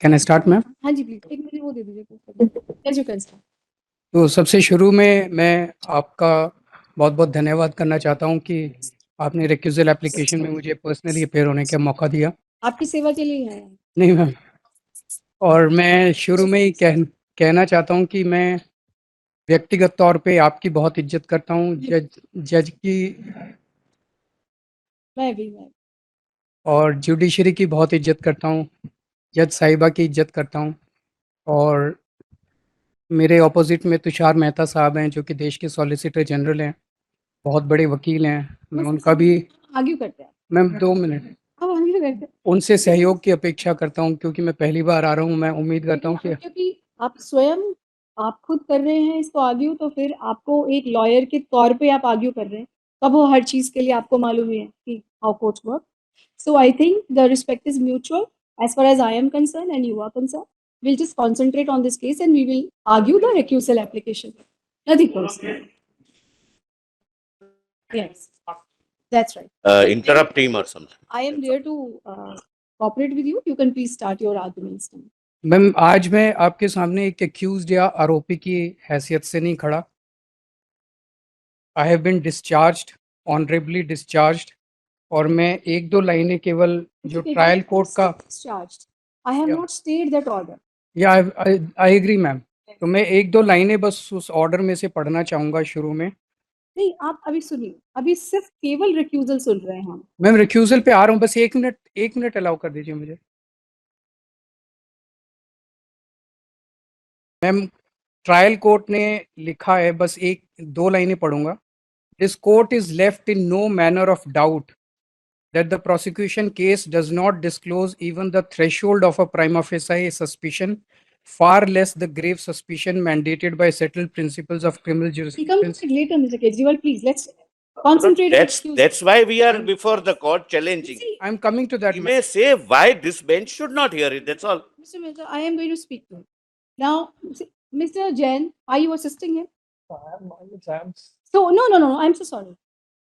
Can I start ma'am? हाँ जी please, एक मुझे वो दे दीजिए। Yes, you can start. तो सबसे शुरू में मैं आपका बहुत बहुत धन्यवाद करना चाहता हूं कि आपने रिक्यूजल एप्लीकेशन में मुझे पर्सनली अपेयर होने का मौका दिया। आपकी सेवा के लिए है। नहीं मैम, और मैं शुरू में ही कहना चाहता हूं कि मैं व्यक्तिगत तौर पे आपकी बहुत इज्जत करता हूं, जज की मैं और जुडिशरी की बहुत इज्जत करता हूं, जज साहिबा की इज्जत करता हूं। और मेरे ऑपोजिट में तुषार मेहता साहब हैं जो कि देश के सॉलिसिटर जनरल हैं, बहुत बड़े वकील हैं। मैं उनका भी आर्ग्यू करते हैं। मैम 2 मिनट हम आर्ग्यू करते हैं उनसे सहयोग की अपेक्षा करता हूं, क्योंकि मैं पहली बार आ रहा हूं। मैं उम्मीद करता हूं कि क्योंकि आप स्वयं आप खुद कर रहे हैं इसको आर्ग्यू, तो फिर आपको एक लॉयर के तौर पे आप आर्ग्यू कर रहे हैं, तब वो हर चीज के लिए आपको मालूम है कि how courts work. So I think the respect is mutual as far as I am concerned and you are concerned. We'll just concentrate on this case and we will argue the recusal application. Nothing personal. Yes, that's right. Interrupt him or something. I am there to cooperate with you. You can please start your arguments now. Ma'am, आज मैं आपके सामने एक accused या आरोपी की हैसियत से नहीं खड़ा। I have been discharged, honourably discharged. और मैं एक दो लाइनें केवल जो ट्रायल कोर्ट का Discharged. I have Yeah. not stayed that order. या आई एग्री मैम। तो मैं एक दो लाइनें बस उस ऑर्डर में से पढ़ना चाहूंगा शुरू में। नहीं, आप अभी सुनिए, अभी सिर्फ केवल रिक्यूजल सुन रहे हैं हम। मैम रिक्यूजल पे आ रहा हूँ, बस 1 मिनट अलाउ कर दीजिए मुझे। मैम, ट्रायल कोर्ट ने लिखा है, बस एक दो लाइनें पढ़ूंगा। This court is left in no manner of doubt that the prosecution case does not disclose even the threshold of a prima facie suspicion, far less the grave suspicion mandated by settled principles of criminal We come to jurisprudence. it later, Mr. Kejriwal. Please, let's concentrate. That's why we are before the court challenging. I'm coming to that. He may say why this bench should not hear it. That's all. Mr. Mehta, I am going to speak to him. Now, Mr. Jain, are you assisting him? So, no. I'm so sorry.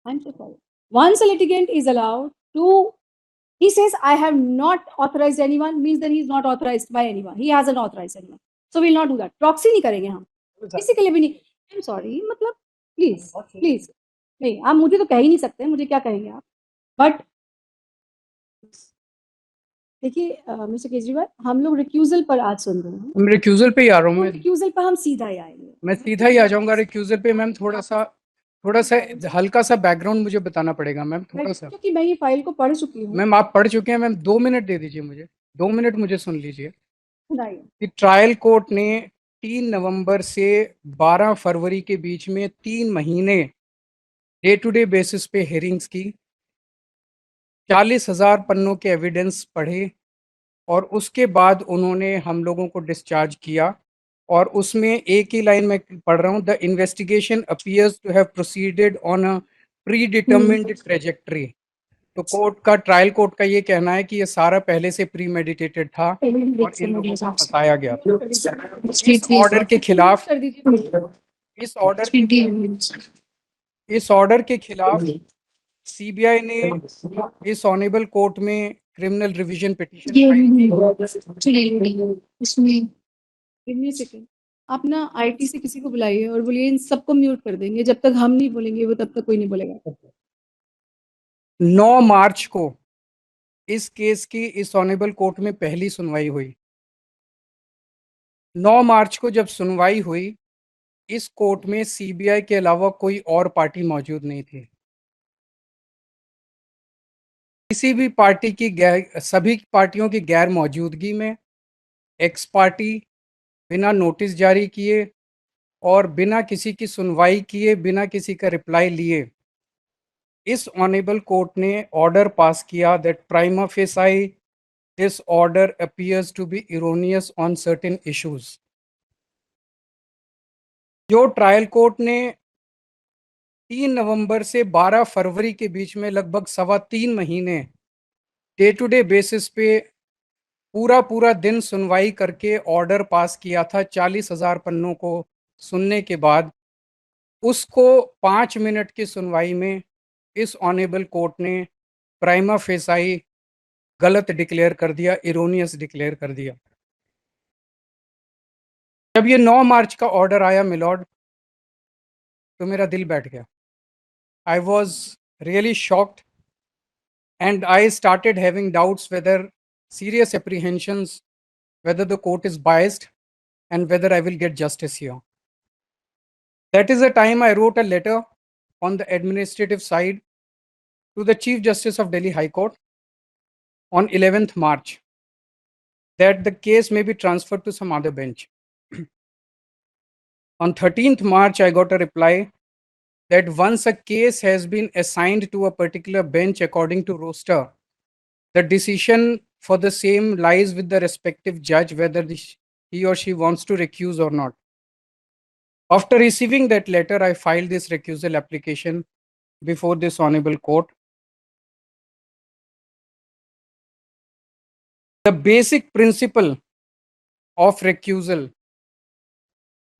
I'm so sorry. Once a litigant is allowed to, he says, I have not authorized anyone, means that he is not authorized by anyone. He hasn't authorized anyone. So, we'll not do that. Proxy नहीं करेंगे हम. किसी के लिए भी नहीं. I'm sorry. मतलब, please. नहीं, आप मुझे तो कह ही नहीं सकते. मुझे क्या कहेंगे आप? But देखिए मिस्टर केजरीवाल, हम लोग रिक्यूजल पर आज सुन रहे हैं। मैं रिक्यूजल पे ही आ रहा हूँ। रिक्यूजल पर हम सीधा ही आएंगे। मैं सीधा ही आ जाऊंगा रिक्यूजल पे। मैम थोड़ा सा हल्का सा बैकग्राउंड मुझे बताना पड़ेगा मैम, थोड़ा सा। क्योंकि मैं ये फाइल को पढ़ चुकी हूँ। मैम आप पढ़ चुके हैं मैम, 2 मिनट दे दीजिए मुझे। 2 मिनट मुझे सुन लीजिए। सुनाइए। ट्रायल कोर्ट ने 3 नवंबर से 12 फरवरी के बीच में 3 महीने डे टू डे बेसिस पे हेयरिंग्स की, 40,000 पन्नों के एविडेंस पढ़े, और उसके बाद उन्होंने हम लोगों को डिस्चार्ज किया। और उसमें एक ही लाइन में पढ़ रहा हूँ, the investigation appears to have proceeded on a predetermined trajectory. तो ट्रायल कोर्ट का ये कहना है कि ये सारा पहले से प्री मेडिटेटेड था और इन लोगों को फंसाया गया। इस ऑर्डर के खिलाफ सीबीआई ने इस ऑनरेबल कोर्ट में क्रिमिनल रिवीजन पिटीशन आप ना आईटी से किसी को बुलाइए और बोलिए इन सबको म्यूट कर देंगे, जब तक हम नहीं बोलेंगे वो तब तक कोई नहीं बोलेगा। 9 मार्च को इस केस की इस ऑनरेबल कोर्ट में पहली सुनवाई हुई। 9 मार्च को जब सुनवाई हुई, इस कोर्ट में सीबीआई के अलावा कोई और पार्टी मौजूद नहीं थी। किसी भी पार्टी की सभी पार्टियों की गैर मौजूदगी में एक्स पार्टी बिना नोटिस जारी किए और बिना किसी की सुनवाई किए, बिना किसी का रिप्लाई लिए, इस ऑनरेबल कोर्ट ने ऑर्डर पास किया that prima facie this order appears to be erroneous on certain issues. जो ट्रायल कोर्ट ने 3 नवंबर से 12 फरवरी के बीच में लगभग 3.25 महीने डे टू डे बेसिस पे पूरा दिन सुनवाई करके ऑर्डर पास किया था 40,000 पन्नों को सुनने के बाद, उसको 5 मिनट की सुनवाई में इस ऑनरेबल कोर्ट ने प्राइमा फेसाई गलत डिक्लेयर कर दिया, इरोनियस डिक्लेयर कर दिया। जब ये 9 मार्च का ऑर्डर आया मिलॉर्ड, तो मेरा दिल बैठ गया. I was really shocked and I started having doubts whether serious apprehensions, whether the court is biased and whether I will get justice here. That is the time I wrote a letter on the administrative side to the Chief Justice of Delhi High Court on 11th March that the case may be transferred to some other bench. On 13th March, I got a reply that once a case has been assigned to a particular bench according to roster, the decision for the same lies with the respective judge whether he or she wants to recuse or not. After receiving that letter, I filed this recusal application before this honorable court. The basic principle of recusal,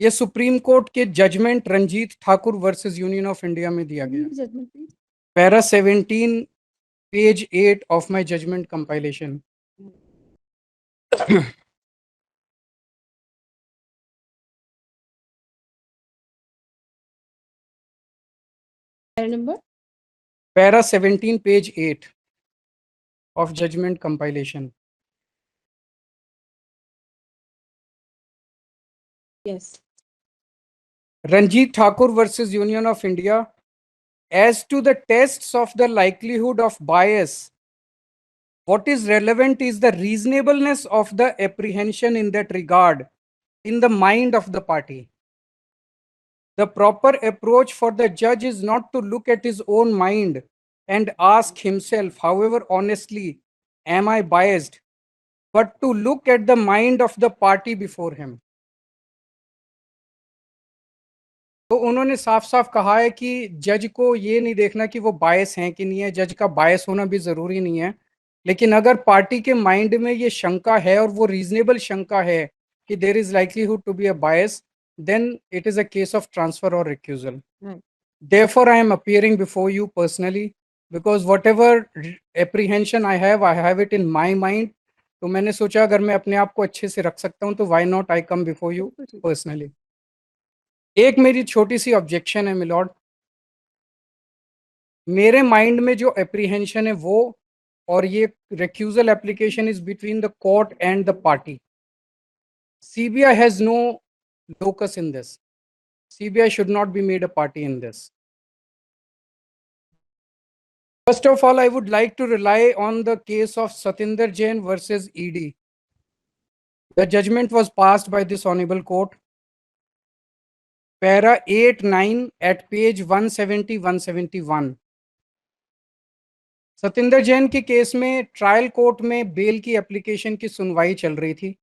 ये supreme court के judgment Ranjit Thakur versus union of India में दिया गया. Judgment, please. Para 17 page 8 of my judgment compilation. Para number? Para 17 page 8 of judgment compilation. Yes. Ranjit Thakur versus Union of India, as to the tests of the likelihood of bias, what is relevant is the reasonableness of the apprehension in that regard in the mind of the party. The proper approach for the judge is not to look at his own mind and ask himself, however honestly, am I biased, but to look at the mind of the party before him. तो उन्होंने साफ साफ कहा है कि जज को ये नहीं देखना कि वो बायस हैं कि नहीं है. जज का बायस होना भी जरूरी नहीं है, लेकिन अगर पार्टी के माइंड में ये शंका है और वो रीजनेबल शंका है कि there is likelihood to be a bias, then it is a case of transfer or recusal. Right. Therefore, I am appearing before you personally because whatever apprehension I have it in my mind. तो मैंने सोचा अगर मैं अपने आप को अच्छे से रख सकता हूँ तो why not I come before you personally. एक मेरी छोटी सी ऑब्जेक्शन है मिलॉर्ड. मेरे माइंड में जो अप्रीहेंशन है वो और ये recusal application is between the court and the party. CBI has no locus in this. CBI should not be made a party in this. First of all, I would like to rely on the case of Satinder Jain versus ED. The judgment was passed by this honorable court. Para 8-9 at page 170-171. Satinder Jain के case में trial court में bell की application की सुनवाई चल रही थी.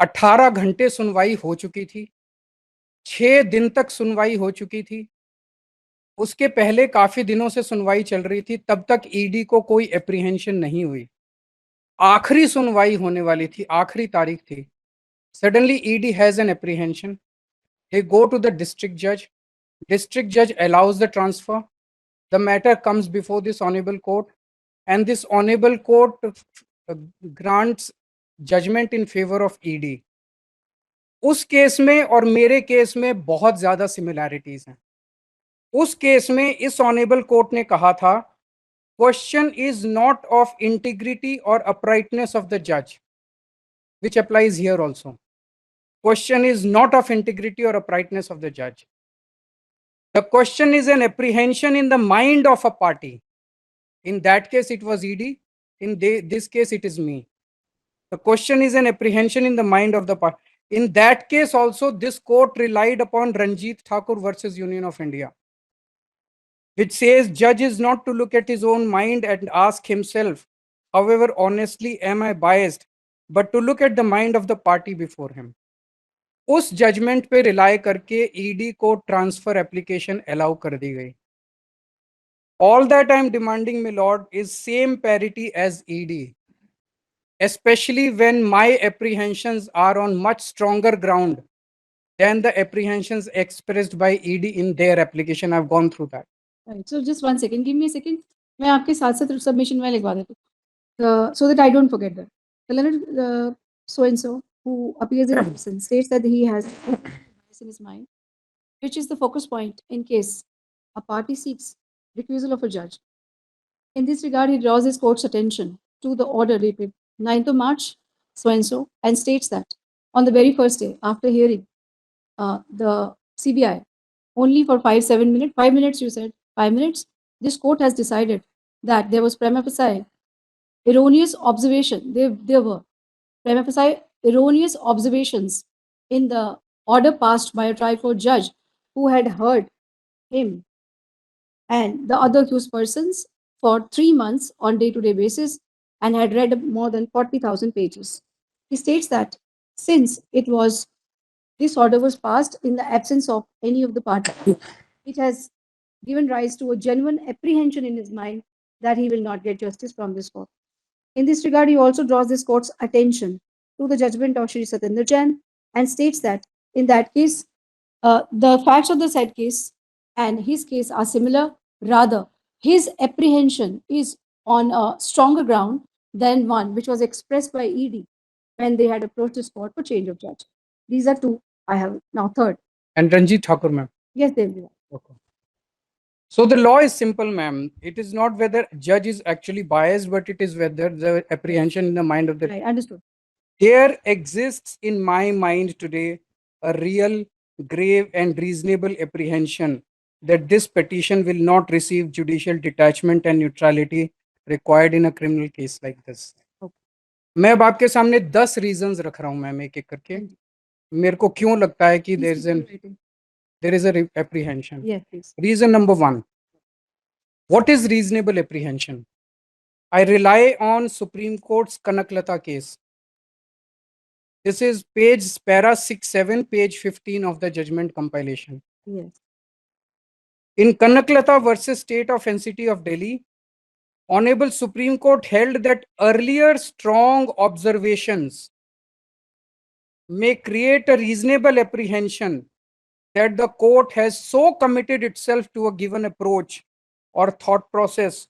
18 घंटे सुनवाई हो चुकी थी. 6 दिन तक सुनवाई हो चुकी थी. उसके पहले काफी दिनों से सुनवाई चल रही थी. तब तक ईडी को कोई एप्रीहेंशन नहीं हुई. आखिरी सुनवाई होने वाली थी, आखिरी तारीख थी. Suddenly ED has an apprehension. They go to the district judge. District judge allows the transfer. The matter comes before this honorable court, and this honorable court grants judgment in favor of ED. उस case में और मेरे case में बहुत ज्यादा similarities हैं. उस case में इस ऑनेबल कोर्ट ने कहा था, question is not of integrity और अपराइटनेस ऑफ द जज, विच applies here also. Question is not of integrity or uprightness of the judge. The question is an apprehension in the mind of a party. In that case, it was ED. In this case, it is me. The question is an apprehension in the mind of the party. In that case also, this court relied upon Ranjit Thakur versus Union of India, which says judge is not to look at his own mind and ask himself, however honestly am I biased, but to look at the mind of the party before him. उस judgment पे rely करके ED को transfer application allow कर दी गई. All that I am demanding my lord is same parity as ED, especially when my apprehensions are on much stronger ground than the apprehensions expressed by ED in their application. I've gone through that. Right. So just 1 second, give me a second. मैं आपके साथ साथ submission में लिखवा देता हूँ, so that I don't forget that. The learned so and so who appears in person, states that he has bias in his mind, which is the focus point in case a party seeks recusal of a judge. In this regard, he draws his court's attention to the order dated 9th of March, so and so, and states that on the very first day after hearing the CBI, only for 5 minutes, 5 minutes, you said, 5 minutes, this court has decided that there was prima facie erroneous observation. There were prima facie erroneous observations in the order passed by a trial court judge who had heard him and the other accused persons for 3 months on day-to-day basis and had read more than 40,000 pages. He states that since this order was passed in the absence of any of the parties, it has given rise to a genuine apprehension in his mind that he will not get justice from this court. In this regard, he also draws this court's attention to the judgment of Shri Satyendra Jain and states that in that case, the facts of the said case and his case are similar. Rather, his apprehension is on a stronger ground than one which was expressed by ED when they had approached this court for change of judge. These are two. I have now third. And Ranjit Thakur, ma'am. Yes, they will. Okay. So the law is simple, ma'am. It is not whether judge is actually biased, but it is whether the apprehension in the mind of the Right, understood. there exists in my mind today a real, grave, and reasonable apprehension that this petition will not receive judicial detachment and neutrality required in a criminal case like this. मैं अब आपके सामने 10 reasons रख रहा हूं ma'am एक एक करके मेरे को क्यों लगता है कि there is a apprehension. Yes, please. Reason number 1. What is reasonable apprehension? I rely on Supreme Court's Kanaklata case. This is para 67, page 15 of the judgment compilation. Yes. In Kanaklata versus State of NCT of Delhi, Honorable Supreme Court held that earlier strong observations may create a reasonable apprehension that the court has so committed itself to a given approach or thought process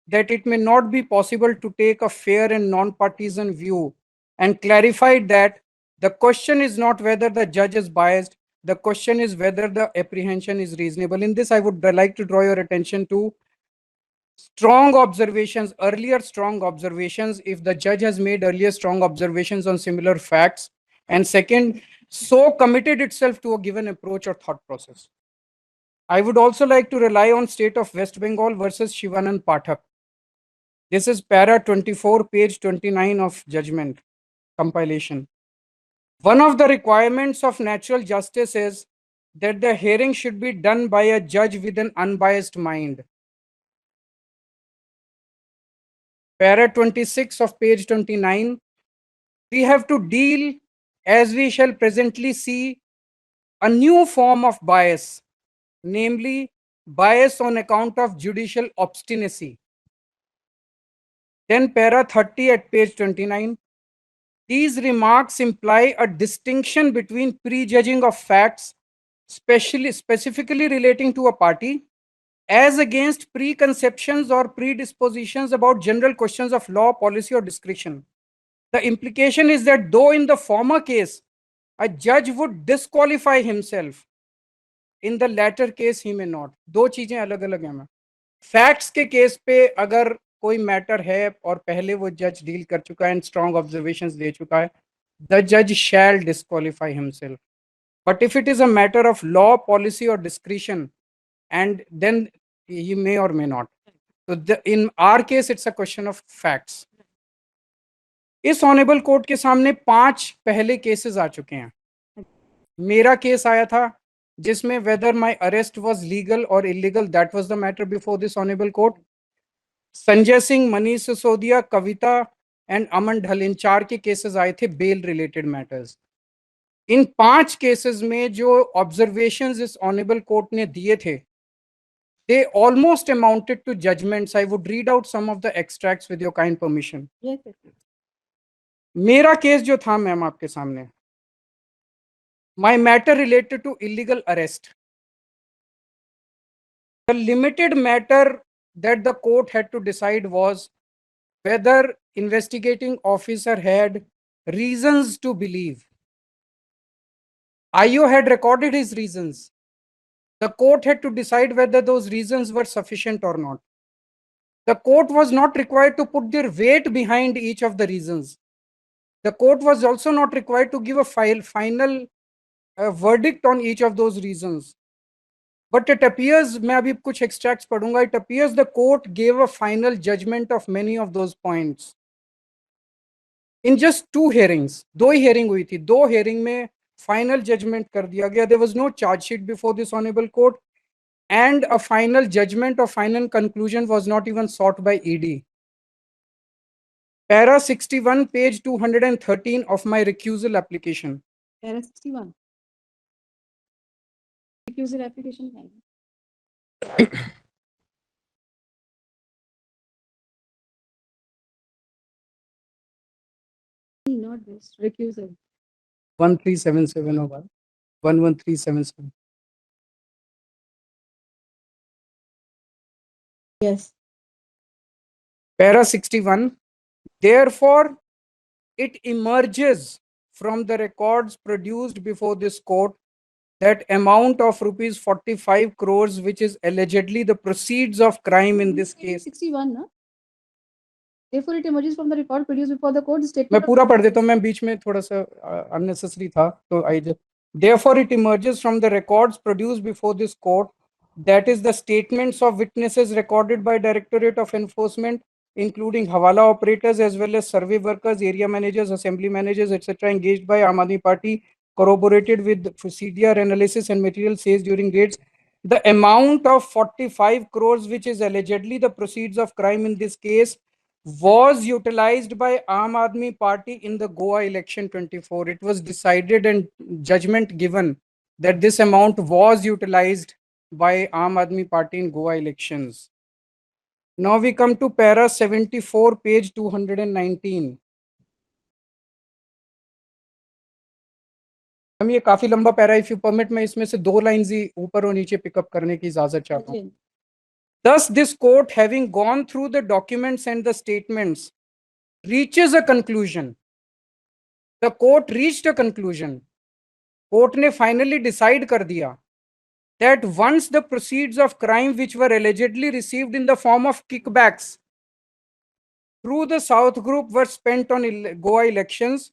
that it may not be possible to take a fair and non-partisan view, and clarified that the question is not whether the judge is biased, the question is whether the apprehension is reasonable. In this, I would like to draw your attention to strong observations, earlier strong observations, if the judge has made earlier strong observations on similar facts, and second, so committed itself to a given approach or thought process. I would also like to rely on State of West Bengal versus Shivanand Pathak. This is para 24, page 29 of judgment compilation. One of the requirements of natural justice is that the hearing should be done by a judge with an unbiased mind. Para 26 of page 29, we have to deal, as we shall presently see, a new form of bias, namely bias on account of judicial obstinacy. Then para 30 at page 29, these remarks imply a distinction between prejudging of facts, specifically relating to a party, as against preconceptions or predispositions about general questions of law, policy, or discretion. The implication is that though in the former case, a judge would disqualify himself, in the latter case he may not. दो चीजें अलग अलग हैं. Facts के case पे अगर कोई matter है और पहले वो जज डील कर चुका है एंड स्ट्रॉन्ग ऑब्जर्वेशंस दे चुका है, द जज shall disqualify himself. But if it is a matter of law, policy और discretion, and then he may or may not. So in our case, it's a question of facts. इस honourable court के सामने 5 पहले cases आ चुके हैं. मेरा case आया था जिसमें whether my arrest was legal or illegal, that was the matter before this honorable court. Sanjay Singh, Manish Sisodia, Kavita and Aman Dhal, इन 4 के केसेस आए थे बेल रिलेटेड मैटर्स. इन 5 केसेस में जो ऑब्जर्वेशंस इस ऑनेबल कोर्ट ने दिए थे, they almost amounted to judgments. I would read out some of the extracts with your kind permission. Yes. मेरा केस जो था मैम आपके सामने, my matter related to illegal arrest. The limited matter that the court had to decide was whether investigating officer had reasons to believe IO had recorded his reasons. The court had to decide whether those reasons were sufficient or not. The court was not required to put their weight behind each of the reasons. The court was also not required to give a final verdict on each of those reasons. But it appears, मैं अभी कुछ extracts पढ़ूंगा, it appears the court gave a final judgment of many of those points. In just 2 hearings, 2 he hearing हुई थी, 2 hearing में final judgment कर दिया गया. There was no charge sheet before this honorable court, and a final judgment or final conclusion was not even sought by ED. Para 61, page 213 of my recusal application. Para 61. Recusal application. Not this, recusal. 13770 11377. Yes. Para 61. Therefore, it emerges from the records produced before this court that amount of rupees 45 crores, which is allegedly the proceeds of crime in this case. 61, na? Therefore, it emerges from the record produced before the court मैं statement. पूरा पढ़ देता हूँ, मैं बीच में थोड़ा सा unnecessary था, तो I just, therefore it emerges from the records produced before this court, that is the statements of witnesses recorded by Directorate of Enforcement, including Hawala operators as well as survey workers, area managers, assembly managers, etc., engaged by Aam Aadmi Party, corroborated with CDR analysis and material seized during raids. The amount of 45 crores, which is allegedly the proceeds of crime in this case, was utilized by Aam Aadmi Party in the Goa election 24. It was decided and judgment given that this amount was utilized by Aam Aadmi Party in Goa elections. Now we come to para 74, page 219. हम ये काफी लंबा para, if you permit मैं इसमें से 2 lines ही ऊपर और नीचे पिकअप करने की इजाजत चाहता हूँ. Thus, this court, having gone through the documents and the statements, reaches a conclusion. The court reached a conclusion. Court ने finally decide कर दिया that once the proceeds of crime which were allegedly received in the form of kickbacks through the South Group were spent on Goa elections,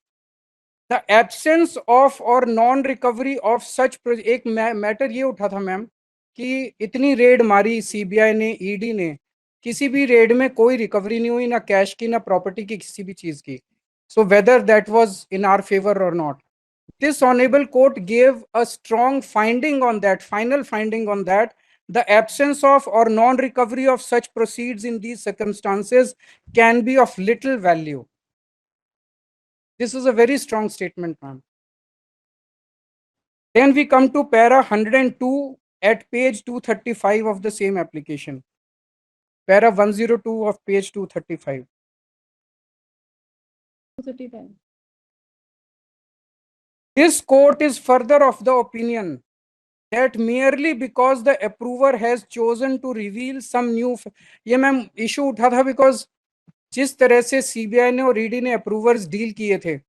the absence of or non-recovery of such एक matter ये उठा था ma'am कि इतनी red मारी CBI ने, ED ने, किसी भी रेड में कोई रिकवरी नहीं हुई, ना कैश की ना प्रॉपर्टी की किसी भी चीज की. So whether that was in our favor or not, this honorable court gave a strong finding on that, final finding on that. The absence of or non-recovery of such proceeds in these circumstances can be of little value. This is a very strong statement, ma'am. Then we come to para 102 at page 235 of the same application. Para 102 of page 235. 235. This court is further of the opinion that merely because the approver has chosen to reveal some new, ये ma'am issue उठा था because जिस तरह से CBI ने और ED ने approvers deal किए थे,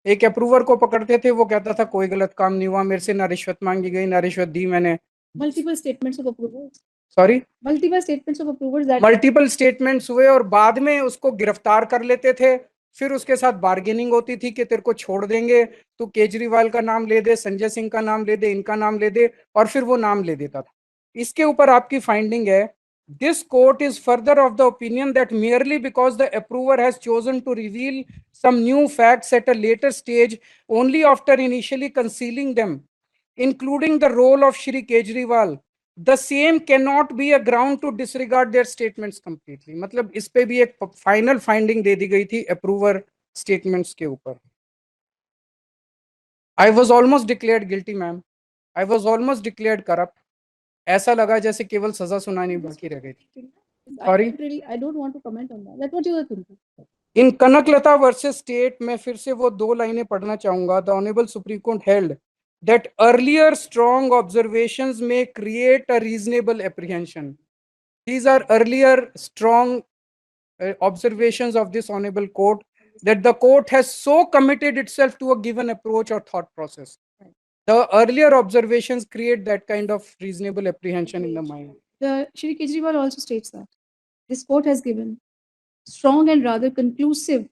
एक अप्रूवर को पकड़ते थे, वो कहता था कोई गलत काम नहीं हुआ, मेरे से ना रिश्वत मांगी गई ना रिश्वत दी मैंने. Multiple statements of approvers. Sorry, Multiple statements of approvers that multiple statements हुए और बाद में उसको गिरफ्तार कर लेते थे. फिर उसके साथ बार्गेनिंग होती थी कि तेरे को छोड़ देंगे, तो केजरीवाल का नाम ले दे, संजय सिंह का नाम ले दे, इनका नाम ले दे, और फिर वो नाम ले देता था. इसके ऊपर आपकी फाइंडिंग है, this court is further of the opinion that merely because the approver has chosen to reveal some new facts at a later stage only after initially concealing them, including the role of Shri Kejriwal, the same cannot be a ground to disregard their statements completely. मतलब इस पे भी एक final finding दे दी गई थी approver statements के ऊपर. I was almost declared guilty, ma'am. I was almost declared corrupt. ऐसा लगा जैसे केवल सजा सुनानी बाकी रह गई थी. Sorry? I don't want to comment on that. That's what you were thinking. In Kanaklata versus State, मैं फिर से वो 2 लाइनें पढ़ना चाहूंगा. The Honorable Supreme Court held that earlier strong observations may create a reasonable apprehension. These are earlier strong observations of this honorable court, that the court has so committed itself to a given approach or thought process. The earlier observations create that kind of reasonable apprehension in the mind. The Shri Kejriwal also states that this court has given strong and rather conclusive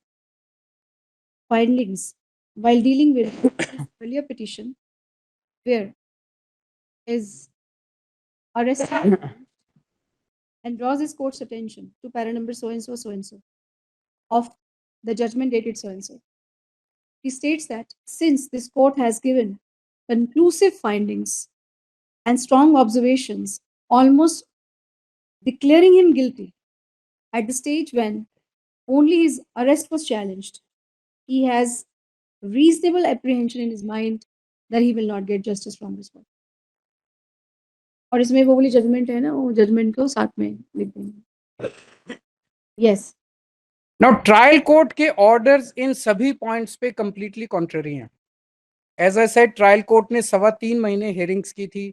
findings while dealing with his earlier petition, where his arrest and draws his court's attention to para number so and so of the judgment dated so and so. He states that since this court has given conclusive findings and strong observations, almost declaring him guilty at the stage when only his arrest was challenged, he has reasonable apprehension in his mind that he will not get justice from this court. और इसमें वो वाली judgement है ना, वो judgement को साथ में लिख देंगे. Yes. Now trial court के orders इन सभी points पे completely contrary हैं. As I said, trial court ने 3.25 महीने hearings की थी,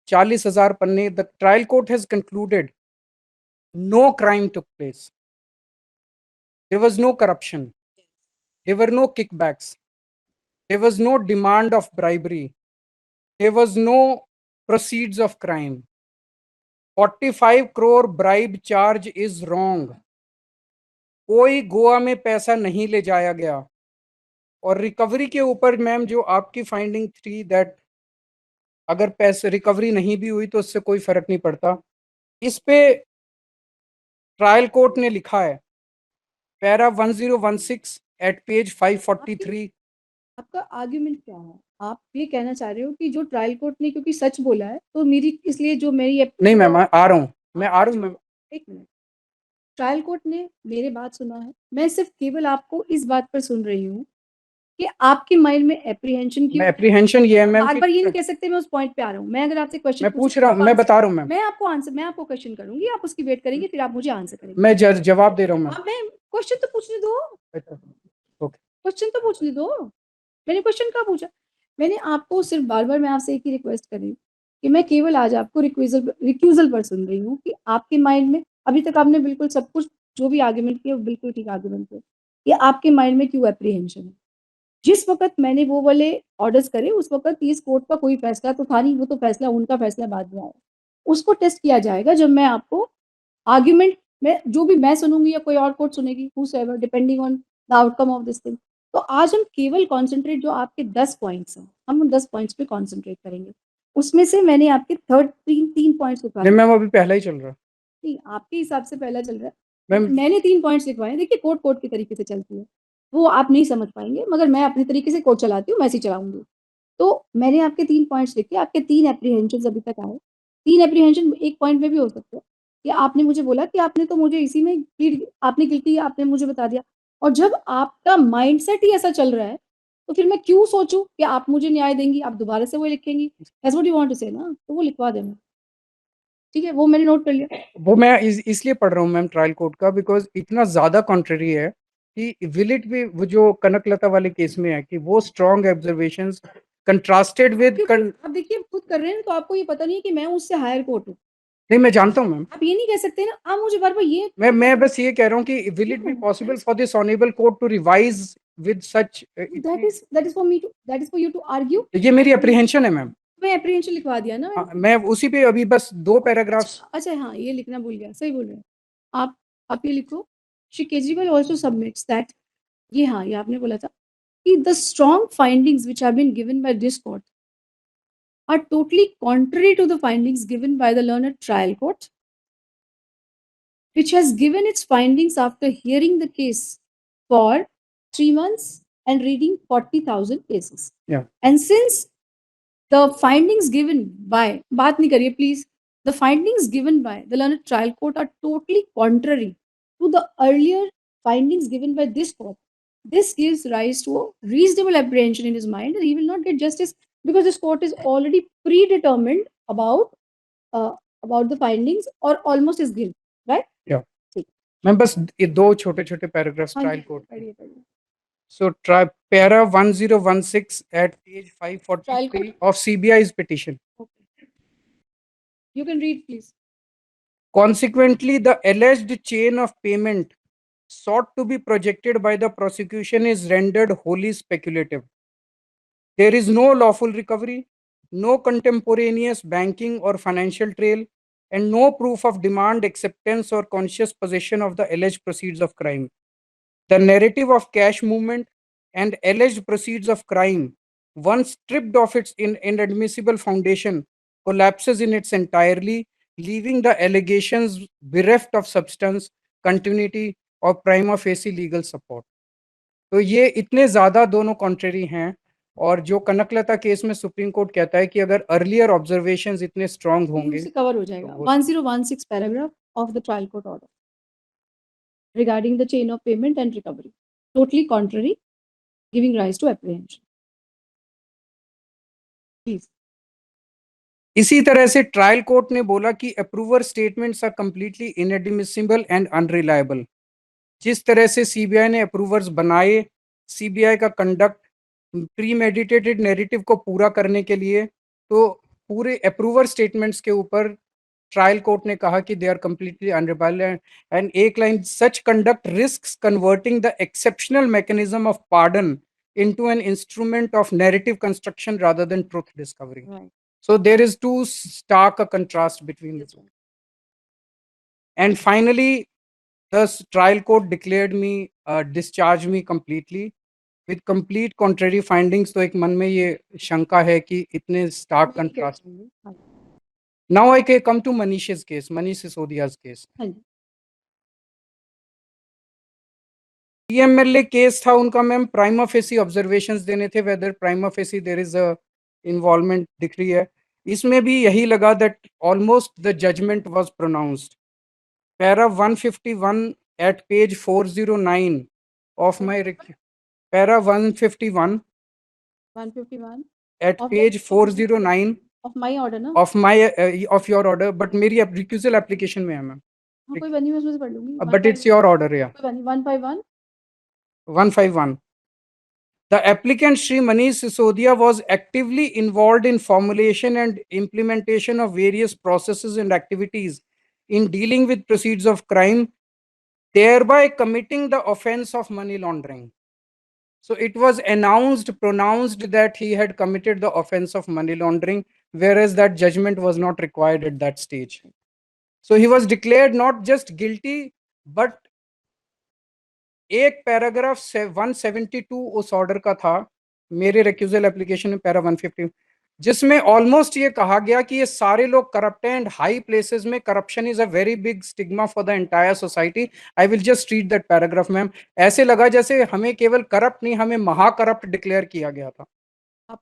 40,000 पन्ने. The trial court has concluded no crime took place. There was no corruption. There were no kickbacks. There was no demand of bribery. There was no proceeds of crime. 45 crore bribe charge is wrong. कोई गोवा में पैसा नहीं ले जाया गया. और recovery के ऊपर मैम जो आपकी फाइंडिंग थी दैट अगर पैसे रिकवरी नहीं भी हुई तो उससे कोई फर्क नहीं पड़ता, इस पे ट्रायल कोर्ट ने लिखा है पैरा 1016 एट पेज 543. आपका आर्ग्यूमेंट क्या है? आप ये कहना चाह रहे हो कि जो ट्रायल कोर्ट ने क्योंकि सच बोला है तो मेरी इसलिए जो मेरी नहीं मैम आ रहा हूँ मैम. एक मिनट, ट्रायल कोर्ट ने मेरे बात सुना है, मैं सिर्फ केवल आपको इस बात पर सुन रही हूँ कि आपके माइंड में एप्रीहेंशन क्यों? एप्रीहेंशन ये है मैम, बार बार ये नहीं कह सकते. मैं उस पॉइंट पे आ रहा हूँ. मैं अगर आपसे क्वेश्चन मैं पूछ रहा हूँ, मैं बता रहा हूँ मैम. मैं आपको क्वेश्चन करूंगी, आप उसकी वेट करेंगे, फिर आप मुझे आंसर करेंगे. मैं जवाब दे रहा हूँ मैम. अब मैं क्वेश्चन तो पूछने दो. ओके, क्वेश्चन तो पूछने दो. मैंने क्वेश्चन कहाँ पूछा? मैंने आपको सिर्फ बार-बार मैं आपसे एक ही रिक्वेस्ट कर रही हूँ कि मैं केवल आज आपको रिक्यूजल पर सुन रही हूँ कि आपके माइंड में अभी तक आपने बिल्कुल सब कुछ जो भी आर्गुमेंट किए वो बिल्कुल ठीक आर्गुमेंट थे. ये आपके माइंड में क्यों एप्रीहेंशन है? जिस वक़्त मैंने वो वाले ऑर्डर्स करे उस वक़्त इस कोर्ट का कोई फैसला तो था नहीं, वो तो फैसला उनका फैसला बाद में आया. उसको टेस्ट किया जाएगा जब मैं आपको आर्गुमेंट में जो भी मैं सुनूँगी या कोई और कोर्ट सुनेगी, whosoever depending on the outcome of this thing. तो आज हम केवल कॉन्संट्रेट जो आपके 10 पॉइंट्स हैं, हम उन 10 पॉइंट्स पे कॉन्संट्रेट करेंगे. उसमें से मैंने आपके थर्ड 3 पॉइंट्स लिखवाए. नहीं मैम अभी पहला ही चल रहा है. नहीं, आपके हिसाब से पहला चल रहा है. मैम मैंने 3 पॉइंट्स लिखवाए हैं. देखिए कोर्ट के तरीके से चलती है. वो आप नहीं समझ पाएँगे मगर मैं अपने तरीके से कोर्ट चलाती हूँ, मैं ऐसे ही चलाऊँगी. तो मैंने आपके 3 पॉइंट्स लिखे, आपके 3 एप्रीहेंशन्स अभी तक आए. 3 एप्रीहेंशन एक पॉइंट में भी हो सकते हैं कि आपने मुझे बोला कि आपने तो मुझे इसी में प्लीड आपने गिल्टी आपने मुझे बता दिया. और जब आपका माइंडसेट ही ऐसा चल रहा है, तो फिर मैं क्यों सोचूँ कि आप मुझे न्याय देंगी, आप दोबारा से वही लिखेंगी. That's what you want to say ना, तो वो लिखवा देना. ठीक है, वो मैंने नोट कर लिया. वो मैं इसलिए पढ़ रहा हूँ मैम ट्रायल कोर्ट का बिकॉज इतना ज्यादा कॉन्ट्ररी है कि विल इट भी वो जो कनकलता वाले केस में है कि वो स्ट्रॉन्ग ऑब्जर्वेशंस कंट्रास्टेड विद अब देखिए खुद कर रहे हैं तो आपको ये पता नहीं है कि मैं उससे हायर कोर्ट हूँ. नहीं मैं जानता हूँ मैम. आप ये नहीं कह सकते ना, आप मुझे बार-बार ये मैं बस ये कह रहा हूँ कि will it be possible for this honourable court to revise with such. That is for you to argue. ये मेरी अप्रीहेंशन है मैम. मैं एप्रीहेंशन लिखवा दिया ना. मैं उसी पे अभी बस 2 पैराग्राफ्स. अच्छा हाँ, ये लिखना भूल गया. सही बोल रहे हैं आप ये लिखो. Shri Kejriwal also submits that ये हाँ, ये आपने बोला था कि the strong findings which have been given by this court are totally contrary to the findings given by the learned trial court, which has given its findings after hearing the case for 3 months and reading 40,000 cases. Yeah. And since the findings given by, baat nahi kariye please, the findings given by the learned trial court are totally contrary to the earlier findings given by this court. This gives rise to a reasonable apprehension in his mind that he will not get justice because this court is already predetermined about the findings or almost his guilt, right? Yeah. मैं बस ये 2 छोटे-छोटे paragraphs trial court. पढ़िए. So para 1016 at page 543 of CBI's petition. Okay. You can read, please. Consequently, the alleged chain of payment sought to be projected by the prosecution is rendered wholly speculative. There is no lawful recovery, no contemporaneous banking or financial trail, and no proof of demand, acceptance, or conscious possession of the alleged proceeds of crime. The narrative of cash movement and alleged proceeds of crime, once stripped of its inadmissible foundation, collapses in its entirely, leaving the allegations bereft of substance, continuity, or prima facie legal support. तो ये इतने ज्यादा दोनों contrary हैं, और जो Kanaklata case में supreme court कहता है कि अगर अर्लियर ऑब्जर्वेशंस इतने स्ट्रांग होंगे उससे कवर हो जाएगा। तो वो- 1016 paragraph of the trial court order regarding the chain of payment and recovery, totally contrary, giving rise to apprehension. Please. इसी तरह से ट्रायल कोर्ट ने बोला कि approver statements are completely inadmissible and unreliable. जिस तरह से सीबीआई ने अप्रूवर्स बनाए, सीबीआई का कंडक्ट प्री मेडिटेटेड नैरेटिव को पूरा करने के लिए, तो पूरे अप्रूवर स्टेटमेंट्स के ऊपर ट्रायल कोर्ट ने कहा कि they are completely unreliable, and एक line, such conduct risks converting the exceptional mechanism of pardon into an instrument of narrative construction rather than truth discovery. Right. So there is too stark a contrast between the two. And finally, the trial court declared me, discharged me completely with complete contrary findings. तो एक मन में ये शंका है कि इतने stark contrast. Now I can come to Manish's case, Manish Sisodia's case. PMLA case था उनका मैम, प्राइमा फेसी ऑब्जर्वेशंस देने थे, whether prima facie there is a involvement दिख रही है। इसमें भी यही लगा that almost the judgment was pronounced. Para 151 at page 409 of my para 151 at page 409 of my order ना, of my of your order, but मेरी रिक्यूजल एप्लीकेशन में है मैम, हाँ, कोई बात नहीं, मैं उसमें से पढ़ लूंगी। But it's your order. या कोई बात नहीं, 151 151. The applicant Shri Manish Sisodia was actively involved in formulation and implementation of various processes and activities in dealing with proceeds of crime, thereby committing the offense of money laundering. So it was pronounced that he had committed the offense of money laundering, whereas that judgment was not required at that stage. So he was declared not just guilty, but एक paragraph 172 उस order का था, मेरे recusal application में para 150, जिसमें almost ये कहा गया कि ये सारे लोग करप्ट हैं एंड हाई प्लेसेस में corruption is a very big stigma for the entire society. I will just read that paragraph ma'am. ऐसे लगा जैसे हमें केवल करप्ट नहीं, हमें महाकरप्ट डिक्लेयर किया गया था।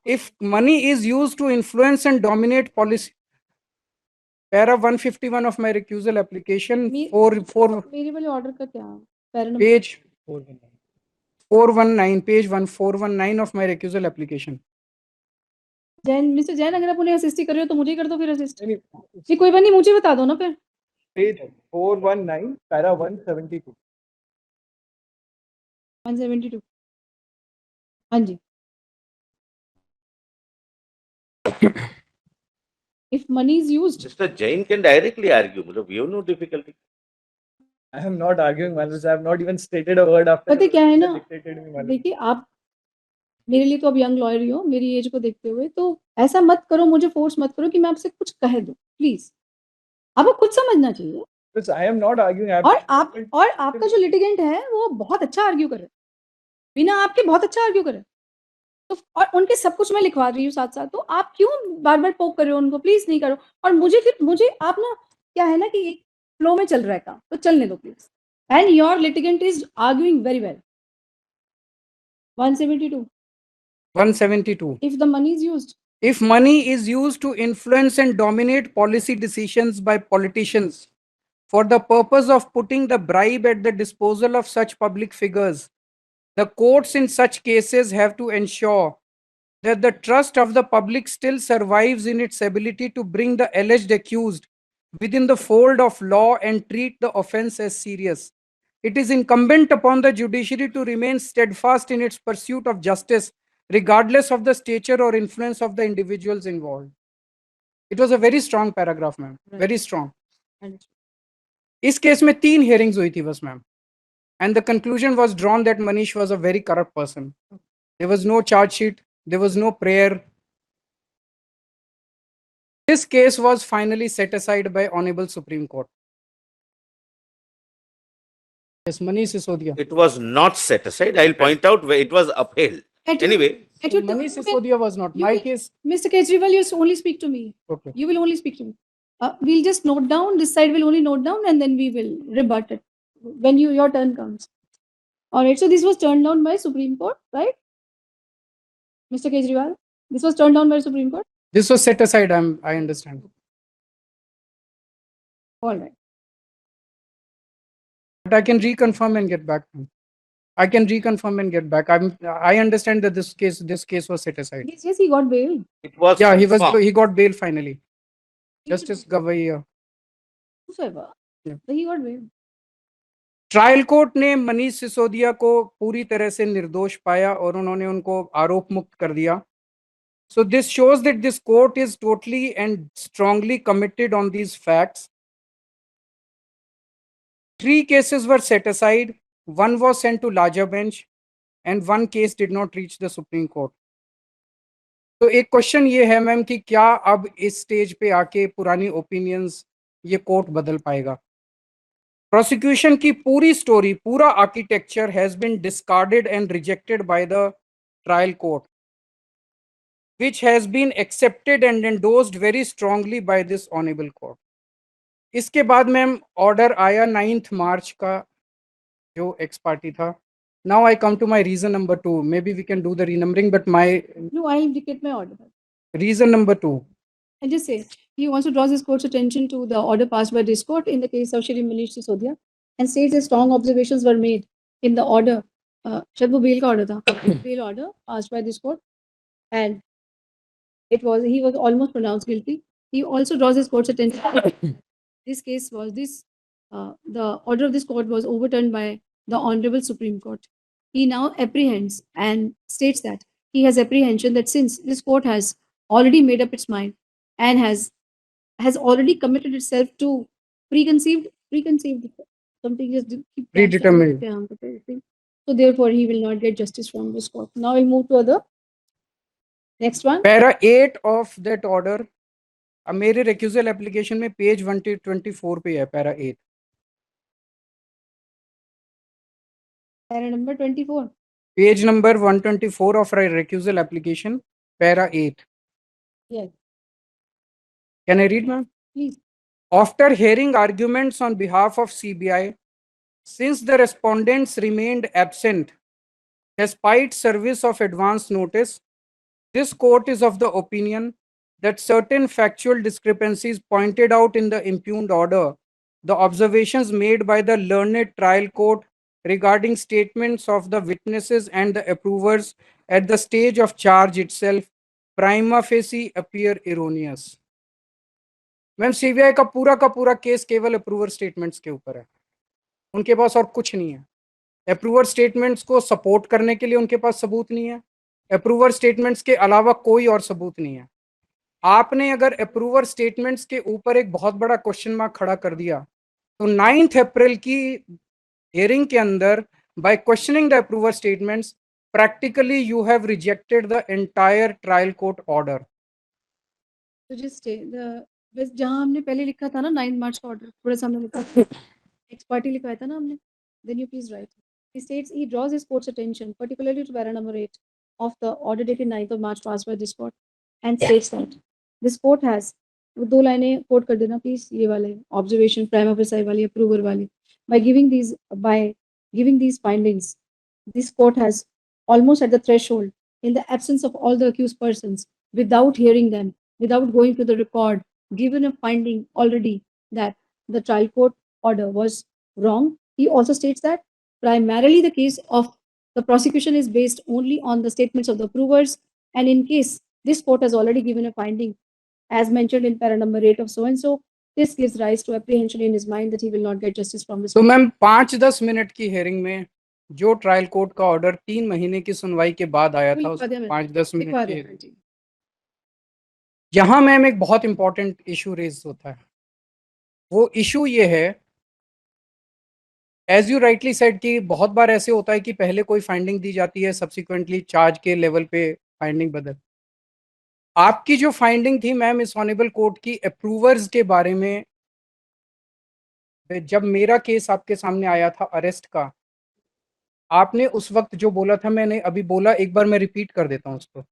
If money is used to influence and dominate policy, para 151 of my recusal application, मेरे वाले ऑर्डर का क्या para number? Page 419, page 419 of my recusal application. Jain, mister Jain, अगर आप उन्हें असिस्ट ही कर रहे हो तो मुझे ही कर दो फिर असिस्ट। जी कोई बात नहीं, मुझे बता दो ना फिर। Page 419 para 172। 172, हाँ जी। If money is used, Mr. Jain can directly argue. We have no difficulty. I am not arguing, Manoj. I have not even stated a word after. पता क्या है ना, dictated me, Manoj. देखिए आप मेरे लिए तो अब यंग लॉयर ही हो, मेरी एज को देखते हुए, तो ऐसा मत करो, मुझे फोर्स मत करो कि मैं आपसे कुछ कह दूं, प्लीज। आपको खुद समझना चाहिए। Because I am not arguing. और आपका जो लिटिगेंट है वो बहुत अच्छा आर्ग्यू कर रहे हैं, बिना आपके बहुत अच्छा आर्ग्यू कर रहे हैं, तो और उनके सब कुछ मैं लिखवा रही हूँ साथ साथ, तो आप क्यों बार बार पोक कर रहे हो उनको? प्लीज नहीं करो। और मुझे आप ना, क्या है ना कि एक फ्लो में चल रहा है काम, तो चलने दो please. And your litigant is arguing very well. 172. 172. If the money is used, If money is used to influence and dominate policy decisions by politicians for the purpose of putting the bribe at the disposal of such public figures, the courts in such cases have to ensure that the trust of the public still survives in its ability to bring the alleged accused within the fold of law and treat the offense as serious. It is incumbent upon the judiciary to remain steadfast in its pursuit of justice, regardless of the stature or influence of the individuals involved. It was a very strong paragraph, ma'am. Right. Very strong. and इस case में 3 hearings हुई थी बस ma'am, and the conclusion was drawn that Manish was a very corrupt person. There was no charge sheet, There was no prayer. This case was finally set aside by Honorable Supreme Court. Yes, Manish Sisodia. It was not set aside. I'll point out where it was upheld. At your- Anyway, at your Manish you can- Sisodia was not. you My can- case. Mr. Kejriwal, you only speak to me. Okay. You will only speak to me. We'll just note down, this side will only note down, and then we will rebut it when your turn comes. All right, so this was turned down by Supreme Court, right? Mr. Kejriwal, this was turned down by Supreme Court? This was set aside. I understand. All right. But I can reconfirm and get back. I can reconfirm and get back. I understand that this case was set aside. Yes, he got bail. it was. Yeah, confirmed. he got bail finally. Justice Gavai. Whosoever. Yeah. But he got bail. Trial court ने मनीष सिसोदिया को पूरी तरह से निर्दोष पाया और उन्होंने उनको आरोप मुक्त कर दिया. So this shows that this court is totally and strongly committed on these facts. 3 cases were set aside. 1 was sent to larger bench and 1 case did not reach the Supreme Court. तो एक question ये है ma'am कि क्या अब इस stage पे आके पुरानी ओपिनियंस ये कोर्ट बदल पाएगा? Prosecution की पूरी स्टोरी, पूरा architecture has been discarded and rejected by the trial court, which has been accepted and endorsed very strongly by this honorable court. इसके बाद मैम ऑर्डर आया 9th मार्च का जो एक्स पार्टी था. Now I come to my reason number 2. Maybe we can do the renumbering, but my No, I'll dictate my order. reason number 2. I just say he also draws his court's attention to the order passed by this court in the case of Shri Manish Sisodia and states that strong observations were made in the order. Shad wo bail ka order tha. Bail order passed by this court, and he was almost pronounced guilty. He also draws his court's attention. This case was the order of this court was overturned by the Honorable Supreme Court. He now apprehends and states that he has apprehension that since this court has already made up its mind and has already committed itself to preconceived something just keep Predetermined. thing. So therefore he will not get justice from this court. Now we'll move to other next one. Para 8 of that order. अब मेरे recusal application में page 124 पे है para 8. Para number 24. Page number 124 of our recusal application, para 8. Yes. Can I read, ma'am? Please. After hearing arguments on behalf of CBI, since the respondents remained absent despite service of advance notice, this court is of the opinion that certain factual discrepancies pointed out in the impugned order, the observations made by the learned trial court regarding statements of the witnesses and the approvers at the stage of charge itself, prima facie appear erroneous. Ma'am CBI का पूरा case केवल approver statements के ऊपर है. उनके पास और कुछ नहीं है. अप्रूवर स्टेटमेंट्स को सपोर्ट करने के लिए उनके पास सबूत नहीं है. अप्रूवर स्टेटमेंट्स के अलावा कोई और सबूत नहीं है. आपने अगर अप्रूवर स्टेटमेंट्स के ऊपर एक बहुत बड़ा क्वेश्चन मार्क खड़ा कर दिया तो 9 अप्रैल की हियरिंग के अंदर by questioning the approver statements practically you have rejected the entire trial court order. तो just बस जहाँ हमने पहले लिखा था ना 9 मार्च का ऑर्डर थोड़ा सा हमने लिखा एक्स पार्टी लिखवाया था ना हमने. Then you please write. He states he draws his court's attention particularly to para number 8 of the order dated 9th of March passed by this court and states that this court has वो 2 लाइनें coat कर देना please ये वाले observation prima facie वाली approver वाली by giving these findings this court has almost at the threshold in the absence of all the accused persons without hearing them without going to the record given a finding already that the trial court order was wrong. He also states that primarily the case of the prosecution is based only on the statements of the approvers, and in case this court has already given a finding as mentioned in para number 8 of so and so, this gives rise to apprehension in his mind that he will not get justice from this. तो ma'am 5-10 minute की hearing में जो trial court का order 3 महीने की सुनवाई के बाद आया था, 5-10 मिनट की, यहाँ मैम एक बहुत इंपॉर्टेंट इशू रेज होता है. वो इशू ये है, एज यू राइटली सेड कि बहुत बार ऐसे होता है कि पहले कोई फाइंडिंग दी जाती है, सब्सिक्वेंटली चार्ज के लेवल पे फाइंडिंग बदल। आपकी जो फाइंडिंग थी मैम इस ऑनेबल कोर्ट की अप्रूवर्स के बारे में, जब मेरा केस आपके सामने आया था अरेस्ट का, आपने उस वक्त जो बोला था, मैंने अभी बोला, एक बार मैं रिपीट कर देता हूँ उसको।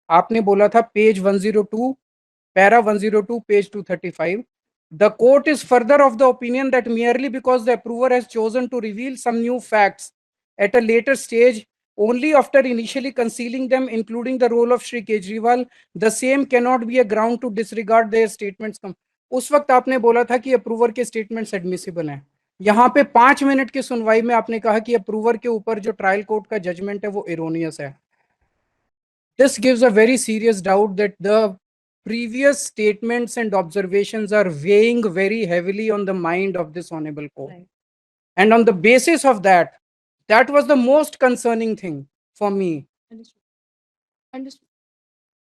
आपने बोला था page 102, para 102, page 235, the court is further of the opinion that merely because the approver has chosen to reveal some new facts at a later stage only after initially concealing them, including the role of Shri Kejriwal, the same cannot be a ground to disregard their statements. उस वक्त आपने बोला था कि approver के statements admissible हैं। यहाँ पे 5 मिनट की सुनवाई में आपने कहा कि अप्रूवर के ऊपर जो ट्रायल कोर्ट का जजमेंट है वो एरोनियस है। This gives a very serious doubt that the previous statements and observations are weighing very heavily on the mind of this honorable court. Right. And on the basis of that, that was the most concerning thing for me. Understood. Understood.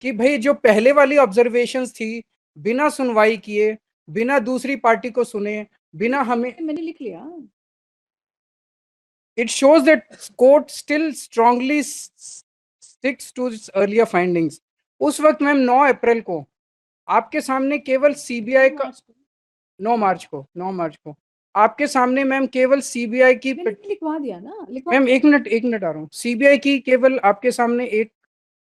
कि भाई जो पहले वाली observations थी, बिना सुनवाई किए, बिना दूसरी पार्टी को सुने, बिना हमें, मैंने लिख लिया। it shows that court still strongly sticks to its earlier findings. उस वक्त मैम 9 अप्रैल को आपके सामने केवल सीबीआई का 9 मार्च को आपके सामने मैम केवल सीबीआई की, लिखवा दिया ना, मैम एक मिनट आ रहा हूँ। सीबीआई की केवल आपके सामने एक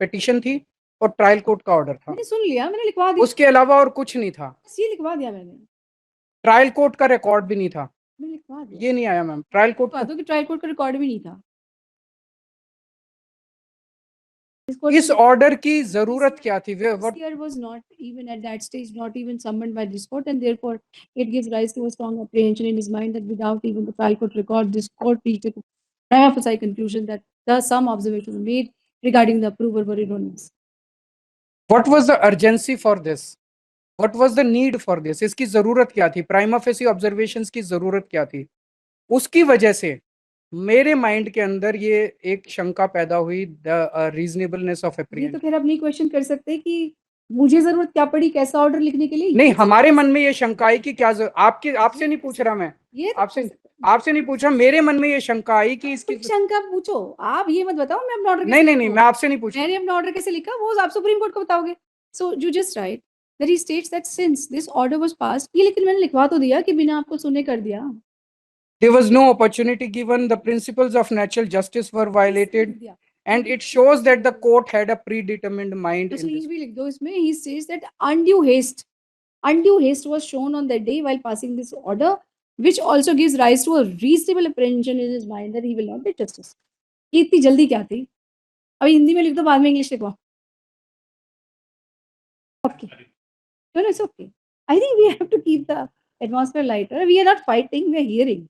पिटीशन थी और ट्रायल कोर्ट का ऑर्डर था। मैंने सुन लिया, मैंने लिखवा दिया। उसके अलावा और कुछ नहीं था। ये लिखवा दिया मैंने। ट्रायल कोर्ट का रिकॉर्ड भी नहीं था। मैंने लिखवा दिया। ये नहीं आया मैम, ट्रायल कोर्ट कि ट्रायल कोर्ट का रिकॉर्ड भी नहीं था। इस ऑर्डर की जरूरत क्या थी? Here was not even at that stage, not even summoned by this court, and therefore it gives rise to a strong apprehension in his mind that without even the trial court record, this court reached a prima facie conclusion that thus some observations made regarding the approval were erroneous. What was the urgency for this? What was the need for this? इसकी जरूरत क्या थी? Prima facie observations की जरूरत क्या थी? उसकी वजह से मेरे माइंड के अंदर ये एक शंका पैदा हुई, द रीजनेबलनेस ऑफ ये एप्रीहेंशन। तो फिर आप नहीं क्वेश्चन कर सकते कि मुझे जरूरत क्या पड़ी कैसा ऑर्डर लिखने के लिए। नहीं, हमारे मन में ये शंका आई कि क्या आपसे नहीं पूछ रहा मैं, ये आपसे नहीं पूछ रहा, मेरे मन में ये शंका आई कि इसकी शंका पूछो आप, ये मत बताओ मैं अपना ऑर्डर। नहीं, मैं आपसे नहीं पूछ रहा। मैंने अपना ऑर्डर कैसे लिखा वो आप सुप्रीम कोर्ट को बताओगे। So you just right that he states that since this order was passed, ये लेकिन मैंने लिखवा तो दिया कि बिना आपको सुने कर दिया। There was no opportunity given, the principles of natural justice were violated, and it shows that the court had a predetermined mind. So ये भी लिख दो इसमें, he says that undue haste was shown on that day while passing this order, which also gives rise to a reasonable apprehension in his mind that he will not get justice. ये इतनी जल्दी क्या थी? अभी हिंदी में लिख दो, बाद में English लिखवाओ। Okay. No, it's okay. I think we have to keep the atmosphere lighter. We are not fighting, we are hearing.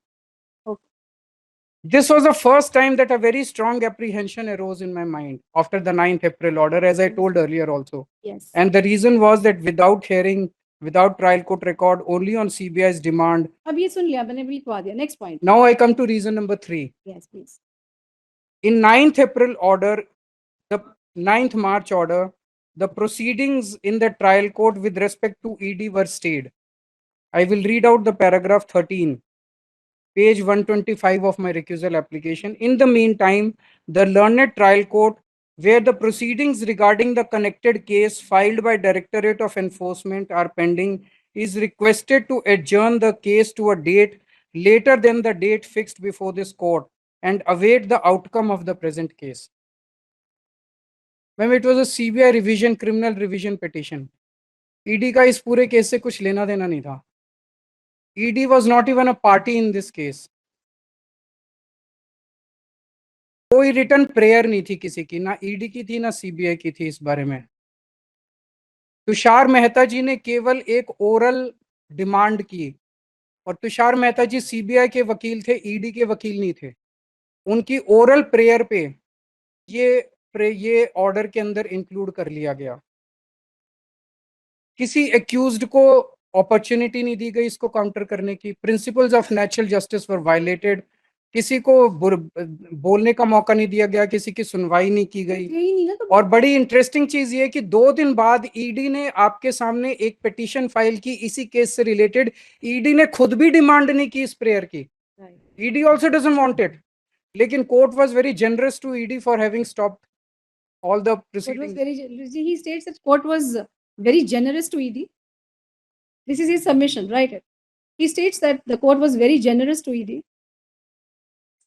Okay. This was the first time that a very strong apprehension arose in my mind after the 9th April order, as I told earlier also. Yes. And the reason was that without hearing, without trial court record, only on CBI's demand. अब ये सुन लिया मैंने, भी लिखवा दिया। Next point. Now I come to reason number 3. Yes, please. In 9th April order, the 9th March order, the proceedings in the trial court with respect to ED were stayed. I will read out the paragraph 13, page 125 of my recusal application. In the meantime, the learned trial court, where the proceedings regarding the connected case filed by Directorate of Enforcement are pending, is requested to adjourn the case to a date later than the date fixed before this court and await the outcome of the present case. Ma'am, it was a CBI revision, criminal revision petition. ED का इस पूरे case से कुछ लेना देना नहीं था. ED was not even a party in this case. कोई रिटर्न प्रेयर नहीं थी किसी की, ना ED की थी ना CBI की थी इस बारे में. तुषार मेहता जी ने केवल एक ओरल डिमांड की और तुषार मेहता जी CBI के वकील थे, ED के वकील नहीं थे. उनकी ओरल प्रेयर पे ये ऑर्डर के अंदर इंक्लूड कर लिया गया. किसी एक्यूज्ड को अपॉर्चुनिटी नहीं दी गई इसको काउंटर करने की. Principles of natural justice were violated. किसी को बोलने का मौका नहीं दिया गया, किसी की सुनवाई नहीं की गई. और बड़ी इंटरेस्टिंग चीज ये कि 2 दिन बाद ईडी ने आपके सामने एक पिटीशन फाइल की इसी केस से रिलेटेड. ईडी ने खुद भी डिमांड नहीं की इस प्रेयर की. ED also doesn't want it. लेकिन court was very generous to ED for having stopped all the Court was proceedings. he states that court was very generous to ED. This is his submission, right? He states that the court was very generous to ED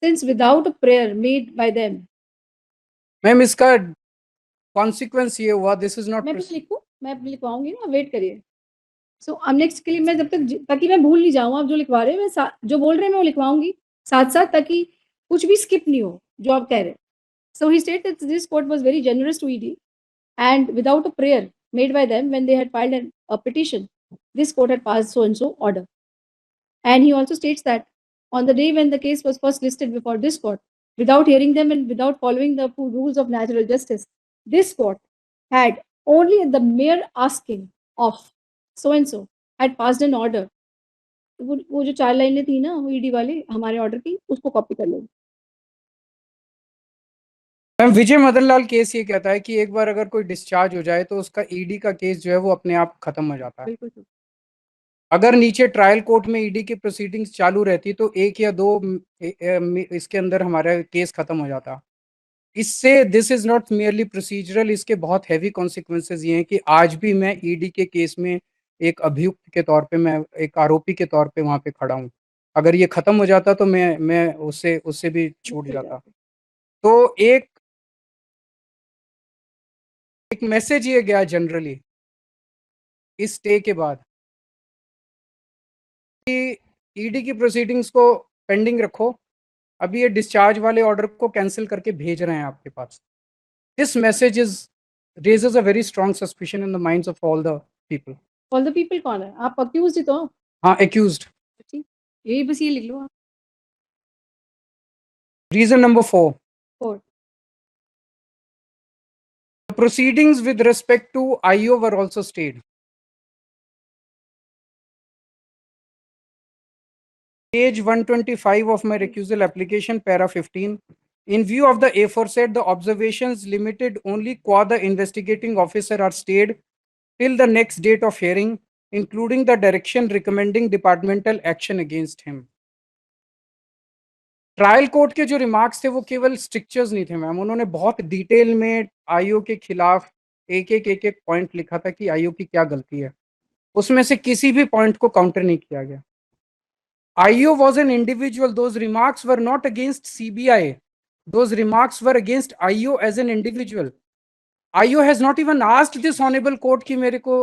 since without a prayer made by them. Ma'am इसका consequence ये हुआ, this is not मैं अपना लिखूं, मैं अपना लिखवाऊंगी ना, wait करिए. सो अब नेक्स्ट के लिए मैं जब तक ताकि मैं भूल नहीं जाऊं, आप जो लिखवा रहे हैं मैं जो बोल रहे हैं मैं वो लिखवाऊंगी साथ साथ, ताकि कुछ भी स्किप नहीं हो जो आप कह रहे हैं. So he stated that this court was very generous to ED and without a prayer made by them when they had filed a petition, this court had passed so and so order. And he also states that on the day when the case was first listed before this court, without hearing them and without following the rules of natural justice, this court had only at the mere asking of so and so had passed an order. वो जो 4 लाइनें थी ना वो ED वाले हमारे order की, उसको कॉपी कर लो. मैम विजय मदन लाल केस ये कहता है कि एक बार अगर कोई डिस्चार्ज हो जाए तो उसका ईडी का केस जो है वो अपने आप खत्म हो जाता है. बिल्कुल. अगर नीचे ट्रायल कोर्ट में ईडी की प्रोसीडिंग्स चालू रहती तो 1 या 2 इसके अंदर हमारा केस खत्म हो जाता. इससे this is not merely procedural, इसके बहुत हैवी कॉन्सिक्वेंसेज ये हैं कि आज भी मैं ईडी के केस में एक अभियुक्त के तौर पे, मैं एक आरोपी के तौर पे वहां पे खड़ा हूँ. अगर ये खत्म हो जाता तो मैं उससे भी छूट जाता. तो एक मैसेज ये गया जनरली इस स्टे के बाद कि ईडी की प्रोसीडिंग्स को पेंडिंग रखो, अभी ये डिस्चार्ज वाले ऑर्डर को कैंसिल करके भेज रहे हैं आपके पास. This message is raises a very strong suspicion in the minds of all the people. All the people कौन है? आप अक्यूज्ड ही तो. हाँ, accused. यही बस ये लिख लो आप. Reason number 4. 4. The proceedings with respect to IO were also stayed. Page 125 of my recusal application, para 15. In view of the aforesaid, the observations limited only qua the investigating officer are stayed till the next date of hearing, including the direction recommending departmental action against him. Trial court के जो remarks थे वो केवल strictures नहीं थे ma'am, उन्होंने बहुत detail में आईओ के खिलाफ एक पॉइंट लिखा था कि आईओ की क्या गलती है. उसमें से किसी भी पॉइंट को काउंटर नहीं किया गया. IO was an individual. Those remarks were not against CBI. Those remarks were against IO as an individual. IO has not even asked this honorable court कि मेरे को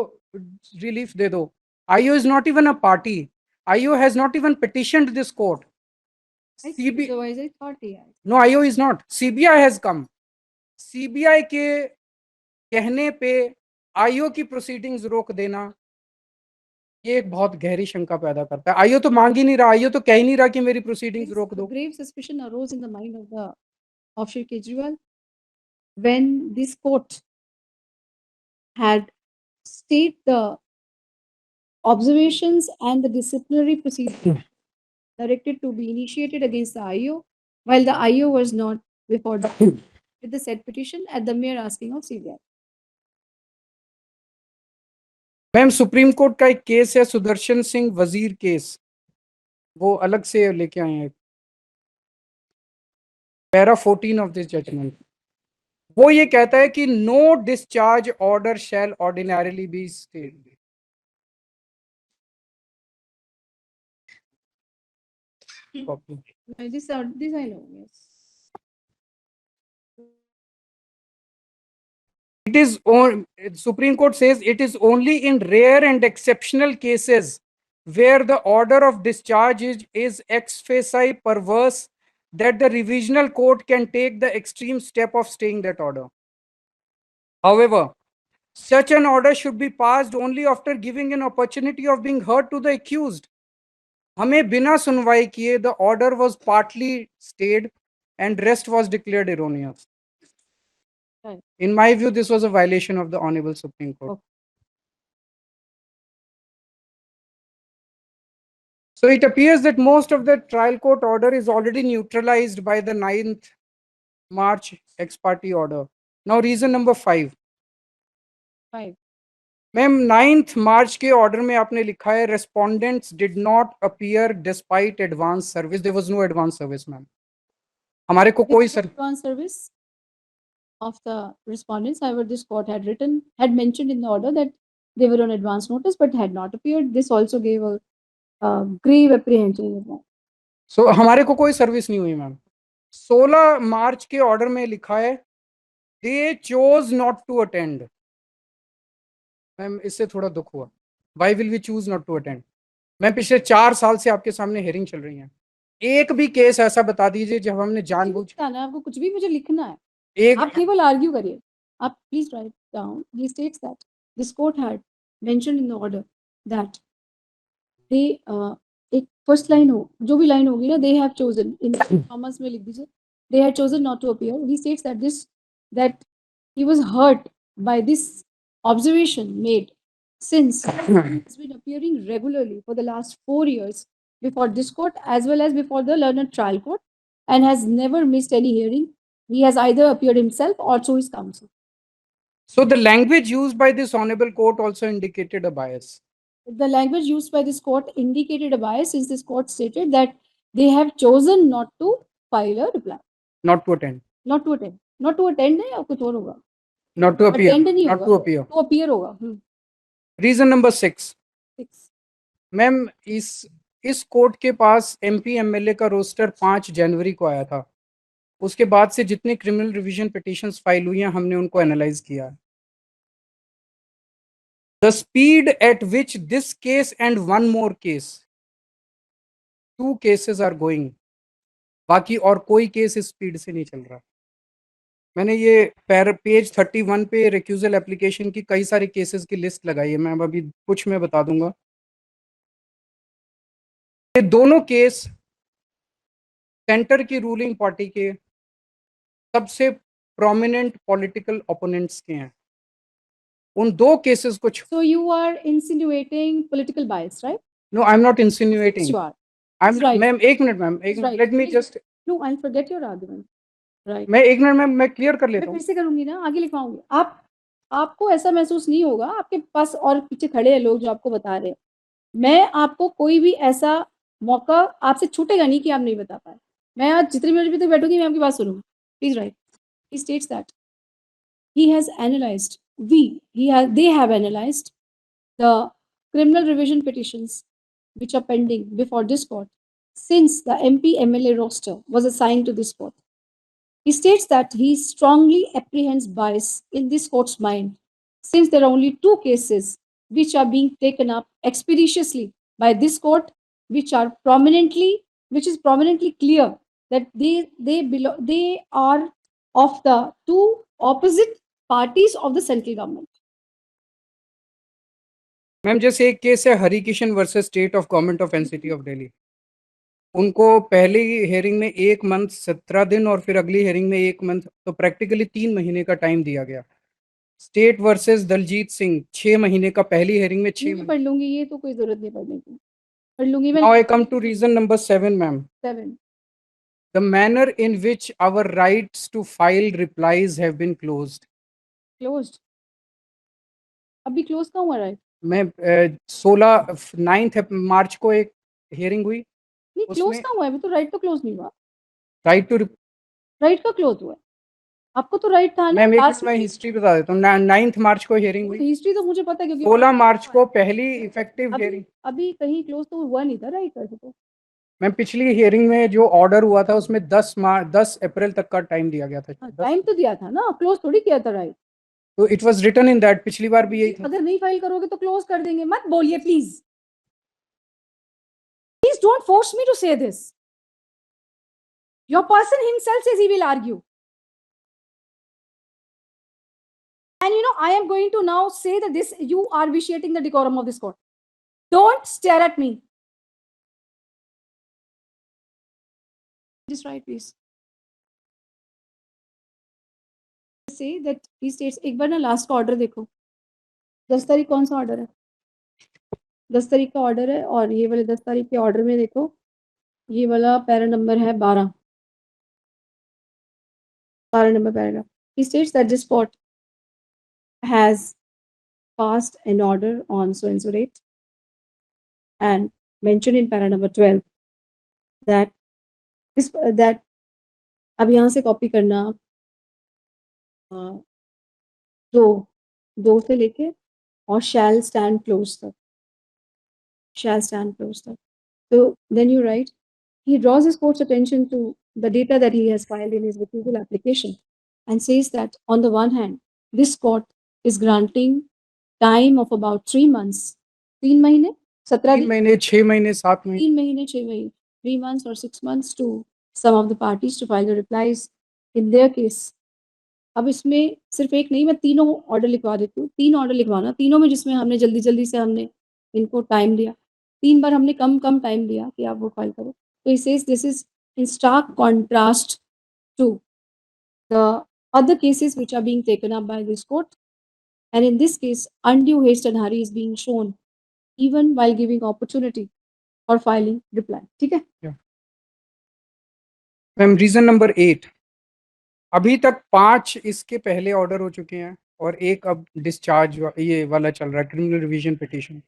relief दे दो. IO is not even a party. IO has not even petitioned this court. No, IO is not. CBI has come. CBI के कहने पे IO की proceedings रोक देना ये एक बहुत गहरी शंका पैदा करता है. आईओ तो मांग ही नहीं रहा, आईओ तो कह ही नहीं रहा कि मेरी प्रोसीडिंग्स रोक दो. Grave suspicion arose in the mind of Shri Kejriwal when this court had stayed the observations and the disciplinary proceedings directed to be initiated against the IO, while the IO was not before with the said petition at the mere asking of CBI. Ma'am supreme court का एक case है सुदर्शन सिंह वजीर case, वो अलग से लेके आए हैं. पैरा 14 ऑफ दिस जजमेंट वो ये कहता है कि no discharge order shall ordinarily be stayed. This I know, yes. It is on, Supreme Court says it is only in rare and exceptional cases where the order of discharge is ex facie perverse that the revisional court can take the extreme step of staying that order. However, such an order should be passed only after giving an opportunity of being heard to the accused. हमें बिना सुनवाई किए the order was partly stayed and rest was declared erroneous. Right. In my view, this was a violation of the Honorable Supreme Court. Okay. So it appears that most of the trial court order is already neutralized by the 9th March ex parte order. Now reason number 5. 5. Ma'am 9th March के order में आपने लिखा है respondents did not appear despite advance service. There was no advance service ma'am. हमारे को कोई advance service of the respondents. However, this court had mentioned in the order that they were on advance notice but had not appeared. This also gave a grave apprehension. सो हमारे को कोई service नहीं हुई ma'am. 16 मार्च के order में लिखा है they chose not to attend. Ma'am इससे थोड़ा दुख हुआ। Why will we choose not to attend? Ma'am पिछले 4 साल से आपके सामने हेयरिंग चल रही है, एक भी केस ऐसा बता दीजिए जब हमने जानबूझ आपको कुछ भी मुझे लिखना है, एक आप केवल आर्ग्यू करिए। आप please write down. He states that this court had mentioned in the order that they एक फर्स्ट लाइन हो, जो भी लाइन होगी ना, they have chosen, in commerce में लिख दीजिए, they had chosen not to appear. He states that he was hurt by this observation made since he has been appearing regularly for the last 4 years before this court as well as before the learned trial court and has never missed any hearing. He has either appeared himself or through his counsel. So the language used by this honorable court also indicated a bias. The language used by this court indicated a bias since this court stated that they have chosen not to file a reply. Not to attend. Not to attend. Not to attend है या कुछ और होगा? Not to appear. Attend नहीं Not होगा. to appear. To appear होगा. Reason number 6. 6. Ma'am इस court के पास एमपी एमएलए का रोस्टर 5 जनवरी को आया था। उसके बाद से जितने क्रिमिनल रिवीजन पिटीशंस फाइल हुई हैं हमने उनको एनालाइज किया। The speed at which this case and one more case, 2 cases are going, बाकी और कोई केस इस स्पीड से नहीं चल रहा। मैंने ये पेज 31 पे रिक्यूजल एप्लीकेशन की कई सारे केसेस की लिस्ट लगाई है, मैं अभी कुछ मैं बता दूंगा। ये दोनों केस सेंटर की रूलिंग पार्टी के सबसे प्रोमिनेंट पॉलिटिकल ओपोनेंट्स के हैं। उन 2 केसेस को So you are insinuating political bias, right? No, I'm not insinuating. You are. I'm Right. Ma'am एक मिनट मैम, एक Right. let me just No, I'll forget your argument. Right. मैं एक minute में मैं क्लियर कर मैं लेता फिर हूँ। से करूंगी ना, आगे लिखवाऊंगी। आपको ऐसा महसूस नहीं होगा, आपके पास और पीछे खड़े हैं लोग जो आपको बता रहे हैं। मैं आपको कोई भी ऐसा मौका आपसे छूटेगा नहीं कि आप नहीं बता पाए। मैं आज जितनी मिनट भी तक बैठूंगी मैं आपकी बात सुनूंगी। Please right. He states that he has analyzed, they have analyzed the criminal revision petitions which are pending before this court since the MP MLA roster was assigned to this court. He states that he strongly apprehends bias in this court's mind since there are only 2 cases which are being taken up expeditiously by this court which is prominently clear that they are of the 2 opposite parties of the central government. Ma'am जैसे एक case है Harikishan versus state of government of NCT of Delhi, उनको पहली hearing में 1 month 17 दिन और फिर अगली हियरिंग में 1 मंथ, तो प्रैक्टिकली 3 महीने का टाइम दिया गया। स्टेट वर्सेस दलजीत सिंह 6 महीने का, पहली हियरिंग में 6 महीने। पढ़ लूंगी, ये तो कोई जरूरत नहीं पढ़ने की, पढ़ लूंगी मैं। Now I come to reason number 7 ma'am. 7. The manner in which our rights to file replies have been closed. Closed. अभी क्लोज कहाँ हुआ राइट? मैं 9 मार्च को एक हियरिंग हुई। नहीं क्लोज कहाँ हुआ है? अभी तो राइट तो क्लोज नहीं हुआ। राइट टू राइट का क्लोज हुआ है। आपको तो राइट था ना। मैं हिस्ट्री बता देता हूँ। 9 मार्च को हियरिंग हुई। हिस्ट्री तो मुझे पता है क्योंकि 16 मार्च को पहली इफेक्टिव हियरिंग। अभी कहीं क्लोज तो हुआ नहीं था राइट वैसे तो। मैम पिछली हियरिंग में जो ऑर्डर हुआ था उसमें 10 अप्रैल तक का टाइम दिया गया था। टाइम तो दिया था ना, क्लोज थोड़ी किया था राइट। तो it was written in that, पिछली बार भी यही था। अगर नहीं फाइल करोगे तो क्लोज कर देंगे। मत बोलिए please, please don't force me to say this. Your person himself says he will argue, and you know I am going to now say that this you are vitiating the decorum of this court. Don't stare at me. Just right please. Say that he states, एक बार ना last का order देखो। 10 तारीख कौन सा order है? 10 तारीख का ऑर्डर है और ये वाले 10 तारीख के ऑर्डर में देखो, ये वाला पैरा नंबर है 12 number paragraph. He states that this court has passed an order on so and so date and mentioned in para number 12 that this that अब यहाँ से कॉपी करना दो से लेके और shall stand close तक, shall stand close तक. So then you write, he draws his court's attention to the data that he has filed in his recusal application and says that on the one hand, this court is granting time of about 3 months. 3 महीने 17 3 दिन महीने 6 महीने 7 महीने 3 महीने 6 महीने 3 months or 6 months to some of the parties to file the replies in their case. अब इसमें सिर्फ एक नहीं, मैं तीनों ऑर्डर लिखवा देती हूँ, 3 ऑर्डर लिखवाना, तीनों में जिसमें हमने जल्दी-जल्दी से हमने इनको टाइम दिया। 3 बार हमने कम-कम टाइम दिया कि आप वो फाइल करो। तो he says this is in stark contrast to the other cases which are being taken up by this court, and in this case undue haste and hurry is being shown even while giving opportunity for filing reply. ठीक है? Ma'am reason number 8, अभी तक 5 इसके पहले order हो चुके हैं और एक अब डिस्चार्ज ये वाला चल रहा है, क्रिमिनल रिवीजन पिटीशन।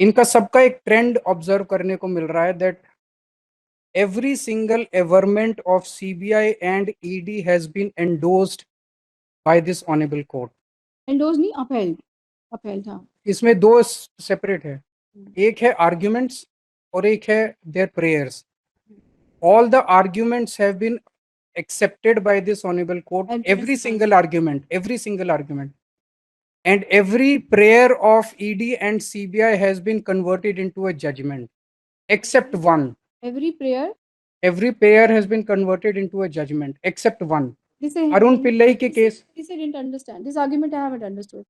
इनका सबका एक ट्रेंड ऑब्जर्व करने को मिल रहा है that every single averment of CBI and ED has been endorsed by this honorable court. Endorsed नहीं, upheld हाँ। इसमें दो सेपरेट है, एक है arguments और एक है their prayers. All the arguments have been accepted by this honorable court, And every single argument, and every prayer of ED and CBI has been converted into a judgment, except one. Every prayer has been converted into a judgment except one. This I Arun Pillai के case This I didn't understand. This argument I haven't understood.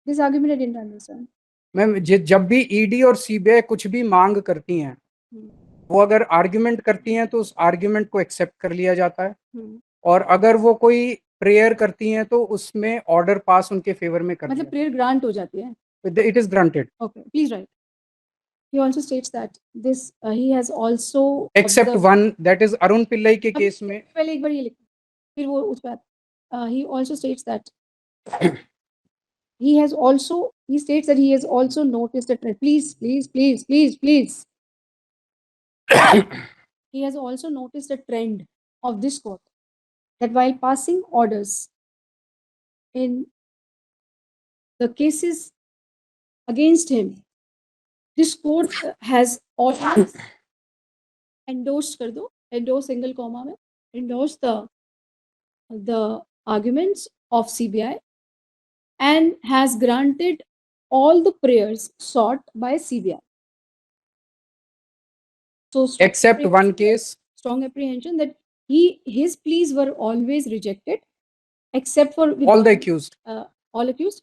This argument I didn't understand. Ma'am जब भी ED और CBI कुछ भी मांग करती हैं, वो अगर आर्ग्यूमेंट करती हैं तो उस आर्ग्यूमेंट को एक्सेप्ट कर लिया जाता है, और अगर वो कोई प्रेयर करती हैं तो उसमें ऑर्डर पास उनके फेवर में कर मतलब प्रेयर ग्रांट हो जाती है। It is granted. Okay, please write. He also states that this he has also except observed- one, that is Arun Pillai के केस में। पहले एक बार ये लिखो, फिर वो उस पर he also states that he states that he has also noticed that please he has also noticed a trend of this court that while passing orders in the cases against him, this court has always endorsed कर दो, endorse single comma में, endorse the arguments of CBI and has granted all the prayers sought by CBI. So except one case, strong apprehension that his pleas were always rejected except for all the accused. all accused.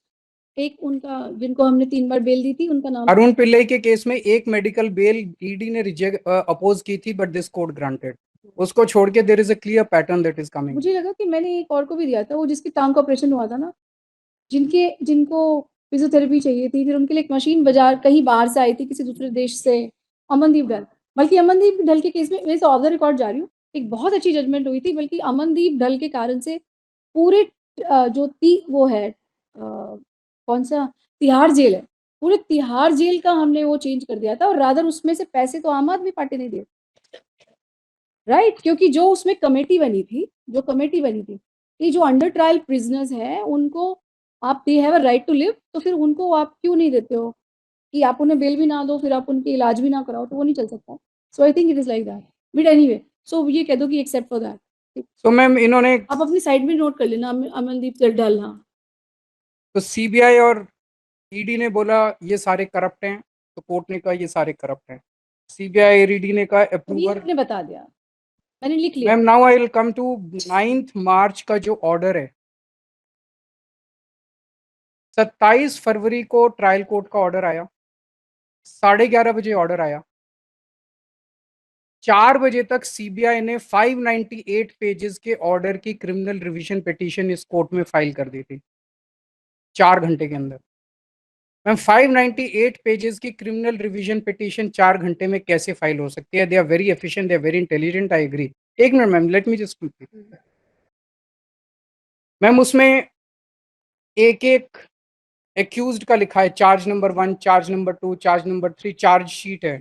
एक उनका जिनको हमने 3 बार bell दी थी उनका नाम अरुण पिल्लई के case में एक मेडिकल बेल ईडी ने रिजेक्ट अपोज की थी बट दिस कोर्ट ग्रांटेड। उसको छोड़ के there is a clear pattern that is coming. मुझे लगा कि मैंने एक और को भी दिया था, वो जिसकी टांग का ऑपरेशन हुआ था ना, जिनको फिजियोथेरेपी चाहिए थी, फिर उनके लिए एक मशीन बाजार कहीं बाहर से आई थी किसी दूसरे देश से, अमनदीप ढल। बल्कि अमनदीप ढल के केस में मैं ऑफ द रिकॉर्ड जा रही हूँ, एक बहुत अच्छी जजमेंट हुई थी, बल्कि अमनदीप ढल के कारण से पूरे जो वो है कौन सा तिहाड़ जेल है, पूरे तिहाड़ जेल का हमने वो चेंज कर दिया था, और रादर उसमें से पैसे तो आम आदमी पार्टी ने दिए, राइट? क्योंकि जो उसमें कमेटी बनी थी कि जो अंडर ट्रायल प्रिजनर्स हैं उनको आप they have a right to live, तो फिर उनको आप क्यों नहीं देते हो कि आप उन्हें बेल भी ना दो, फिर आप उनके इलाज भी ना कराओ, तो वो नहीं चल सकता। So I think it is like that, but anyway, so ये कह दो कि except for that. So ma'am इन्होंने आप अपनी साइड में नोट कर लेना, अमनदीप ढल। हाँ, तो सीबीआई और ईडी ने बोला ये सारे करप्ट हैं, तो कोर्ट ने कहा ये सारे करप्ट हैं। सीबीआई और ईडी ने कहा अप्रूवर, मैंने बता दिया, मैंने लिख लिया। Ma'am now I will come to 9 March का जो ऑर्डर है, 27 फरवरी को ट्रायल कोर्ट का ऑर्डर आया, 11:30 बजे ऑर्डर आया, 4 बजे तक सीबीआई ने 598 पेजेस के ऑर्डर की क्रिमिनल रिवीजन पिटीशन इस कोर्ट में फाइल कर दी थी 4 घंटे के अंदर। मैम 598 पेजेस की क्रिमिनल रिवीजन पिटीशन 4 घंटे में कैसे फाइल हो सकती है? They are very efficient, they are very intelligent, I agree. एक minute ma'am, let me just complete. Ma'am उसमें एक एक्यूज्ड का लिखा है, charge number 1, charge number 2, charge number 3, charge sheet है।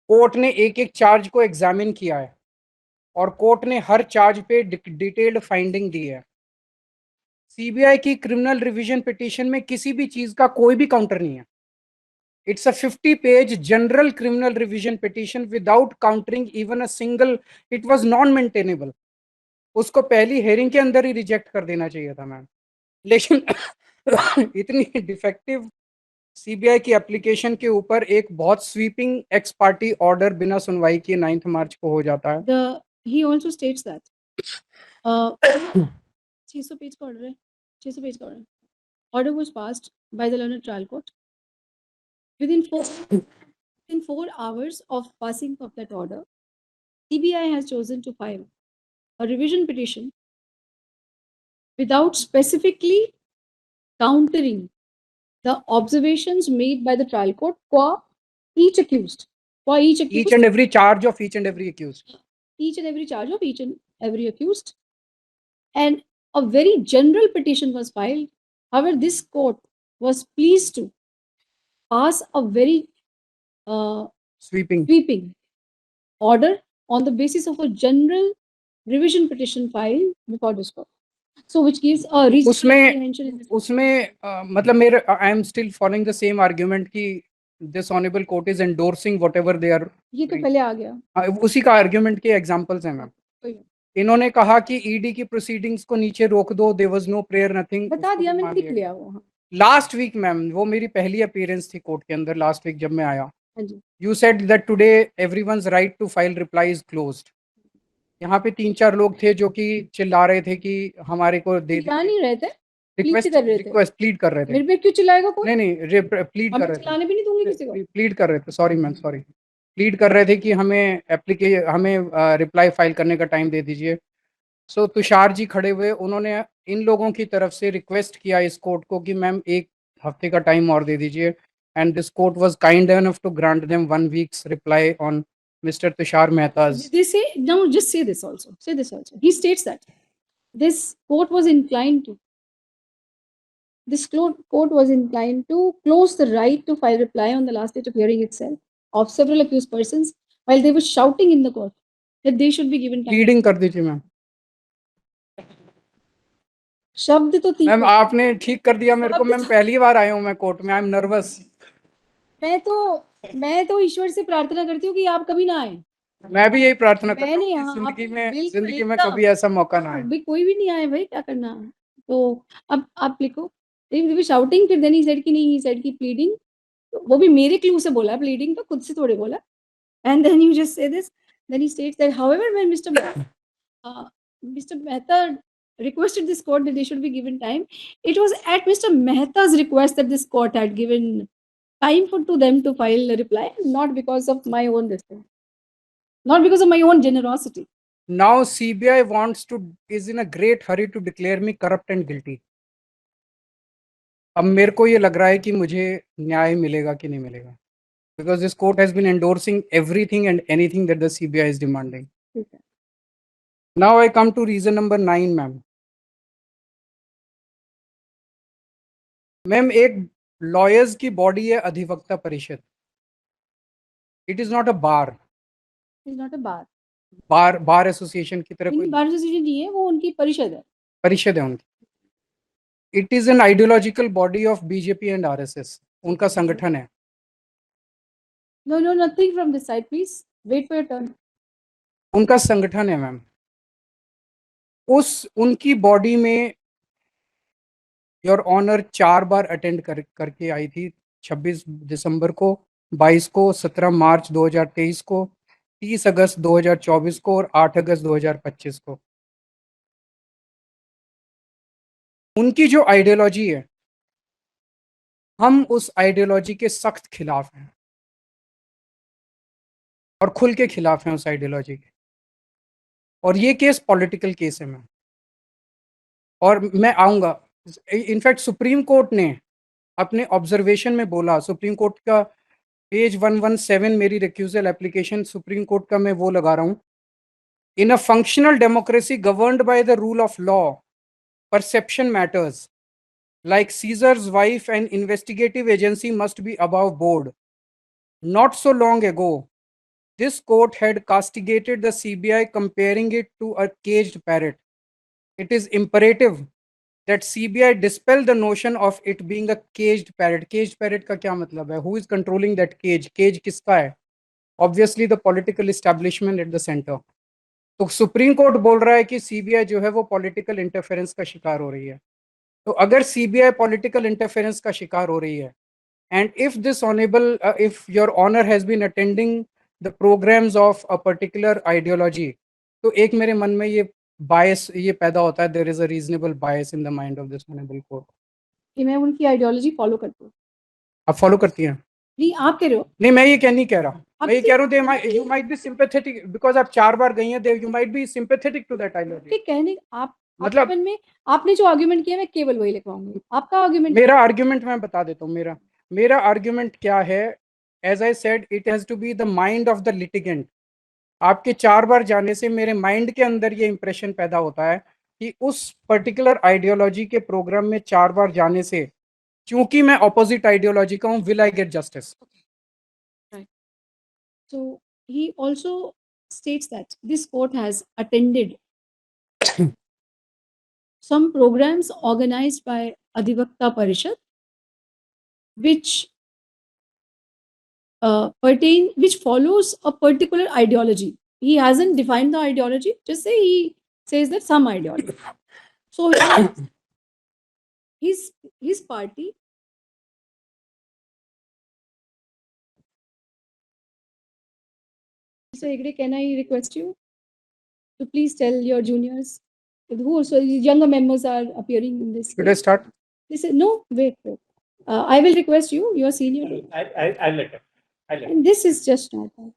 कोर्ट ने एक चार्ज को एग्जामिन किया है, और कोर्ट ने हर चार्ज पे डिटेल्ड फाइंडिंग दी है। सीबीआई की क्रिमिनल रिवीजन पिटीशन में किसी भी चीज का कोई भी काउंटर नहीं है। It's a 50-page general criminal revision petition without countering even a single. It was non-maintainable. उसको पहली हेयरिंग के अंदर ही रिजेक्ट कर देना चाहिए था मैम, लेकिन इतनी डिफेक्टिव सीबीआई की एप्लीकेशन के ऊपर एक बहुत स्वीपिंग एक्स पार्टी ऑर्डर बिना सुनवाई के 9 मार्च को हो जाता है। He also states that 600 page का ऑर्डर है, 600 पेज का order. Order was passed by the learned trial court. Within 4 hours of passing of that order, CBI has chosen to file a revision petition without specifically countering the observations made by the trial court for each accused. For each accused. Each and every charge of each and every accused. Each and every charge of each and every accused. And a very general petition was filed. However, this court was pleased to pass a very sweeping order on the basis of a general revision petition filed before this court. So which gives a reasonable apprehension in this. उसमें मतलब मेरे I am still following the same argument कि this honourable court is endorsing whatever they are. ये तो पहले आ गया, उसी का आर्ग्यूमेंट के एग्जांपल्स हैं मैम। इन्होंने कहा कि ईडी की प्रोसीडिंग्स को नीचे रोक दो, there was no prayer nothing. बता दिया मैंने, लिख लिया वो। लास्ट वीक मैम, वो मेरी पहली अपीयरेंस थी कोर्ट के अंदर लास्ट वीक जब मैं आया। हाँ जी। You said that today everyone's right to file reply is closed. यहाँ पे 3-4 लोग थे जो कि चिल्ला रहे थे कि हमारे को दे नहीं रहे थे, रिक्वेस्ट प्लीड कर रहे थे। मेरे पे क्यों चिल्लाएगा कोई? नहीं प्लीड कर रहे थे, चिल्लाने भी नहीं दूंगी किसी को। प्लीड कर रहे थे, सॉरी मैम, सॉरी, प्लीड कर रहे थे कि हमें रिप्लाई फाइल करने का टाइम दे दीजिए। सो तुषार जी खड़े हुए, उन्होंने इन लोगों की तरफ से रिक्वेस्ट किया इस कोर्ट को कि मैम 1 हफ्ते का टाइम और दे दीजिए, and this court was kind enough to grant them 1 weeks reply on Mr. Tushar Mehta's. They say, now just say this also. He states that this court was inclined to close the right to file reply on the last date of hearing itself of several accused persons while they were shouting in the court that they should be given time. Pleading कर दीजिए ma'am. शब्द तो ठीक ma'am आपने ठीक कर दिया मेरे को, मैम पहली बार आया हूँ मैं कोर्ट में, आई एम नर्वस। मैं तो ईश्वर से प्रार्थना करती हूँ कि आप कभी ना आए। मैं भी यही प्रार्थना करता हूँ कि जिंदगी में कभी ऐसा मौका ना आए। कोई भी नहीं आए भाई, क्या करना। तो अब आप लिखो, शाउटिंग, फिर देन ही सेड कि नहीं, ही सेड कि प्लीडिंग, वो भी मेरे क्लू से बोला, प्लीडिंग तो खुद से थोड़े बोला। And then you just say this, then he states that however when mister Mehta requested this court that they should be given time, it was at Mr. Mehta's request that this court had given time to them to file a reply, not because of my own decision, not because of my own generosity. Now CBI is in a great hurry to declare me corrupt and guilty. अब मेरे को ये लग रहा है कि मुझे न्याय मिलेगा कि नहीं मिलेगा, because this court has been endorsing everything and anything that the CBI is demanding. Okay. Now I come to reason number 9, ma'am. Ma'am एक लॉयर्स की बॉडी है अधिवक्ता परिषद। It is not a bar, bar association की तरह कोई bar association नहीं है, वो उनकी परिषद है उनकी। It is an ideological body of BJP and RSS, उनका संगठन है। No nothing from this side, please wait for your turn. उनका संगठन है मैम। उनकी बॉडी में योर ऑनर 4 बार अटेंड करके आई थी, 26 दिसंबर को, 22 को, 17 मार्च 2023 को, 30 अगस्त 2024 को और 8 अगस्त 2025 को। उनकी जो आइडियोलॉजी है, हम उस आइडियोलॉजी के सख्त खिलाफ हैं और खुल के खिलाफ हैं उस आइडियोलॉजी के। और ये केस पॉलिटिकल केस है मैम, और मैं आऊँगा। इनफैक्ट सुप्रीम कोर्ट ने अपने ऑब्जर्वेशन में बोला, सुप्रीम कोर्ट का पेज 117 मेरी रिक्यूजल एप्लीकेशन सुप्रीम कोर्ट का मैं वो लगा रहा हूँ। In a functional democracy governed by the rule of law, perception matters. Like Caesar's wife, an investigative agency must be above board. Not so long ago, this court had castigated the CBI, comparing it to a caged parrot. It is imperative that CBI dispel the notion of it being a caged parrot. Caged parrot का क्या मतलब है? Who is controlling that cage? Cage किसका है? Obviously the political establishment at the center. तो supreme court बोल रहा है कि सीबीआई जो है वो पॉलिटिकल इंटरफेरेंस का शिकार हो रही है. तो अगर सीबीआई पॉलिटिकल इंटरफेरेंस का शिकार हो रही है, and if this honourable if your honour has been attending the programmes of a particular ideology, तो एक मेरे मन में ये बायस ये पैदा होता है, there is a reasonable bias in the mind of this honourable court. कि मैं उनकी आइडियोलॉजी फॉलो करती हूँ. आप फॉलो करती हैं? नहीं, आप कह रहे हो. नहीं, मैं ये नहीं कह रहा. आप मैं ये कह रहा हूँ you might be sympathetic because आप 4 बार गई हैं, you might be sympathetic to that ideology. के कहने आप मतलब आर्गुमेंट में आपने जो आर्गुमेंट किया मैं केवल वही लिखवाऊंगी. आपका आर्गुमेंट, मेरा आर्ग्यूमेंट मैं बता देता हूँ. मेरा आर्ग्यूमेंट क्या है? As I said, it has to be the mind of the litigant. आपके 4 बार जाने से मेरे माइंड के अंदर ये इंप्रेशन पैदा होता है कि उस पर्टिकुलर आइडियोलॉजी के प्रोग्राम में 4 बार जाने से, क्योंकि मैं ऑपोजिट आइडियोलॉजी का हूँ, will I get justice. so he also states that this court has attended some programs organized by Adhivakta Parishad, which which follows a particular ideology. He hasn't defined the ideology, just say he says that some ideology. So his party Mr. Hegde, can I request you to please tell your juniors who also younger members are appearing in this? Should I start? This is no wait. I will request you. You are senior. I'll let him. And this is just not that.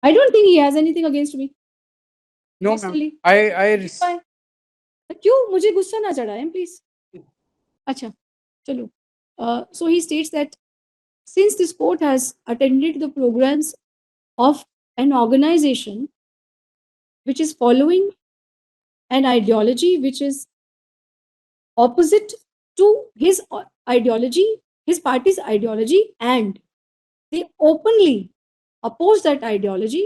I don't think he has anything against me. No, ma'am. Personally. I क्यों मुझे गुस्सा ना चढ़ाएं please. अच्छा चलो. So he states that since this court has attended the programs of an organization which is following an ideology which is opposite to his ideology, his party's ideology, and they openly oppose that ideology,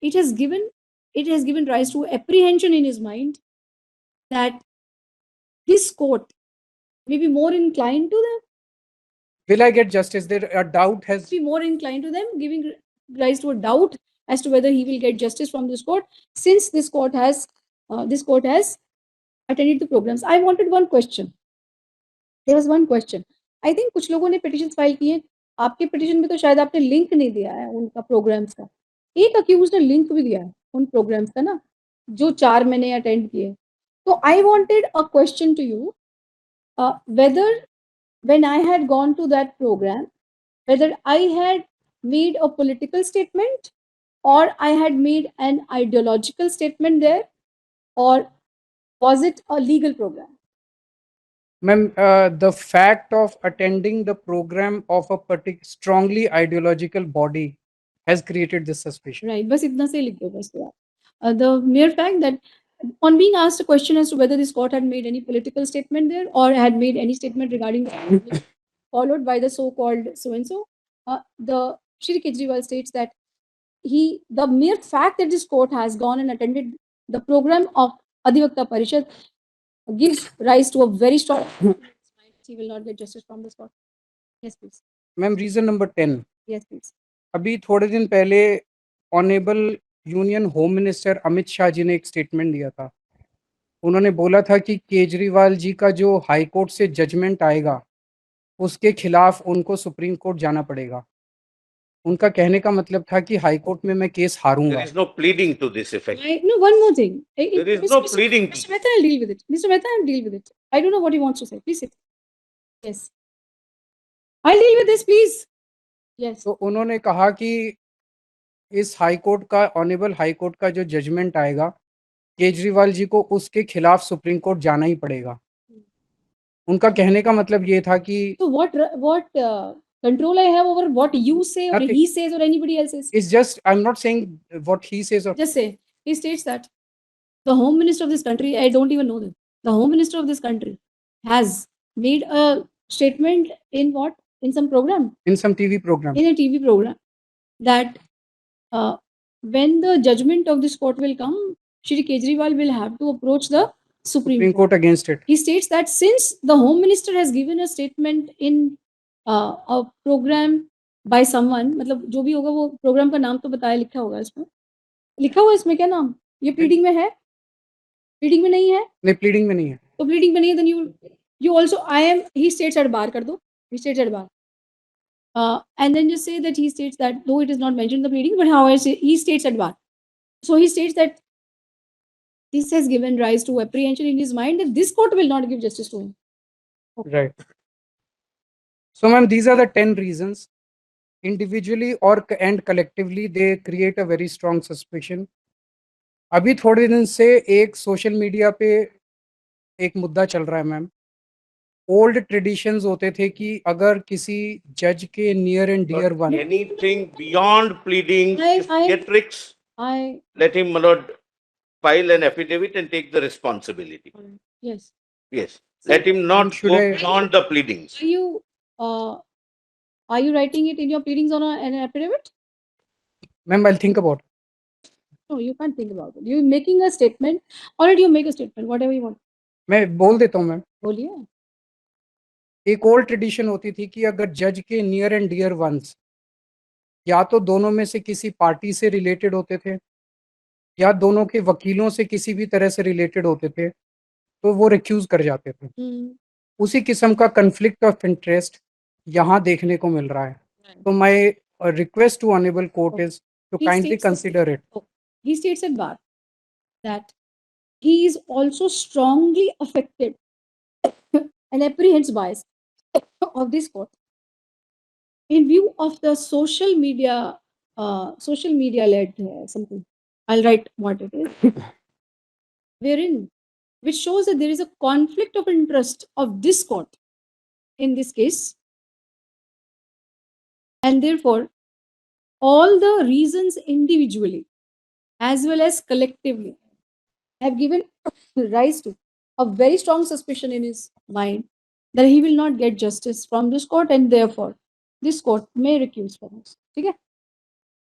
it has given rise to apprehension in his mind that this court may be more inclined to them. Will I get justice? There a doubt has be more inclined to them, giving rise to a doubt as to whether he will get justice from this court, since this court has attended the programs. I wanted one question. There was one question. I think कुछ लोगों ने petitions file किए. आपके petition में तो शायद आपने link नहीं दिया है उनका programs का. एक accused ने link भी दिया है उन programs का ना, जो 4 मैंने attend किए. So I wanted a question to you, whether when I had gone to that program, whether I had made a political statement or I had made an ideological statement there, or was it a legal program? Ma'am, the fact of attending the program of a strongly ideological body has created this suspicion. Right, बस इतना से लिख दो बस यार. The mere fact that on being asked a question as to whether this court had made any political statement there or had made any statement regarding the followed by the so-called so-and-so, the Shri Kejriwal states that the mere fact that this court has gone and attended the program of Adhivakta Parishad gives rise to a very strong he will not get justice from this court. Yes, please. Ma'am, reason number 10. Yes, please. अभी थोड़े दिन पहले honourable union home minister Amit Shah ji ने एक statement दिया था. उन्होंने बोला था कि केजरीवाल जी का जो हाई कोर्ट से जजमेंट आएगा उसके खिलाफ उनको सुप्रीम कोर्ट जाना पड़ेगा. उनका कहने का मतलब था कि हाई कोर्ट में मैं case हारूंगा. There is no pleading to this effect. No, one more thing. There is no pleading. Mr. Mehta, I'll deal with it. Mr. Mehta, I'll deal with it. I don't know what he wants to say. Please sit. Yes. I'll deal with this, please. Yes. तो उन्होंने कहा कि इस high court का honourable high court का जो judgement आएगा केजरीवाल जी को उसके खिलाफ सुप्रीम कोर्ट जाना ही पड़ेगा. उनका कहने का मतलब ये था कि So what control I have over what you say or Nothing. he says or anybody else says? it's just I'm not saying what he says or Just say. He states that the home minister of this country, I don't even know them. The home minister of this country has made a statement in what? In some program, in some TV program. in a TV program, that when the judgment of this court will come, Shri Kejriwal will have to approach the Supreme Supreme Court. Court against it. He states that since the Home Minister has given a statement in a program by someone, मतलब जो भी होगा वो program का नाम तो बताया, लिखा होगा इसमें, लिखा हुआ है इसमें क्या नाम? ये pleading में है? Pleading में नहीं है? नहीं, pleading में नहीं है. तो pleading में नहीं है, then you also, he states at bar कर दो, he states at bar. And then just say that he states that though it is not mentioned in the pleading, but however he states at bar. So he states that this has given rise to apprehension in his mind that this court will not give justice to him. Right. So, ma'am, these are the 10 reasons. Individually or and collectively, they create a very strong suspicion. अभी थोड़े दिन से एक social media पे एक मुद्दा चल रहा है मैम. ओल्ड ट्रेडिशंस होते थे कि अगर किसी जज के near and dear one, Anything beyond pleading, I- theatrics, I, let him, my lord, file an affidavit and take the responsibility. yes. Yes. Let him not should go I- beyond the pleadings. Are you writing it in your pleadings on an affidavit? Ma'am, I think about. No, you can't think about it. You're making a statement. Already you make a statement, whatever you want. मैं बोल देता हूँ ma'am. बोलिए. एक old tradition होती थी कि अगर जज के नियर एंड डियर वंस या तो दोनों में से किसी पार्टी से रिलेटेड होते थे या दोनों के वकीलों से किसी भी तरह से रिलेटेड होते थे, तो वो रिक्यूज कर जाते थे. उसी किस्म का कन्फ्लिक्ट ऑफ इंटरेस्ट यहाँ देखने को मिल रहा है. तो my request to honourable court is to He kindly states that- consider it. He states at bar that he is also strongly affected and apprehends bias of this court in view of the social media led something. I'll write what it is. Wherein, which shows that there is a conflict of interest of this court in this case, and therefore all the reasons individually as well as collectively have given rise to a very strong suspicion in his mind that he will not get justice from this court, and therefore this court may recuse from us. ठीक है?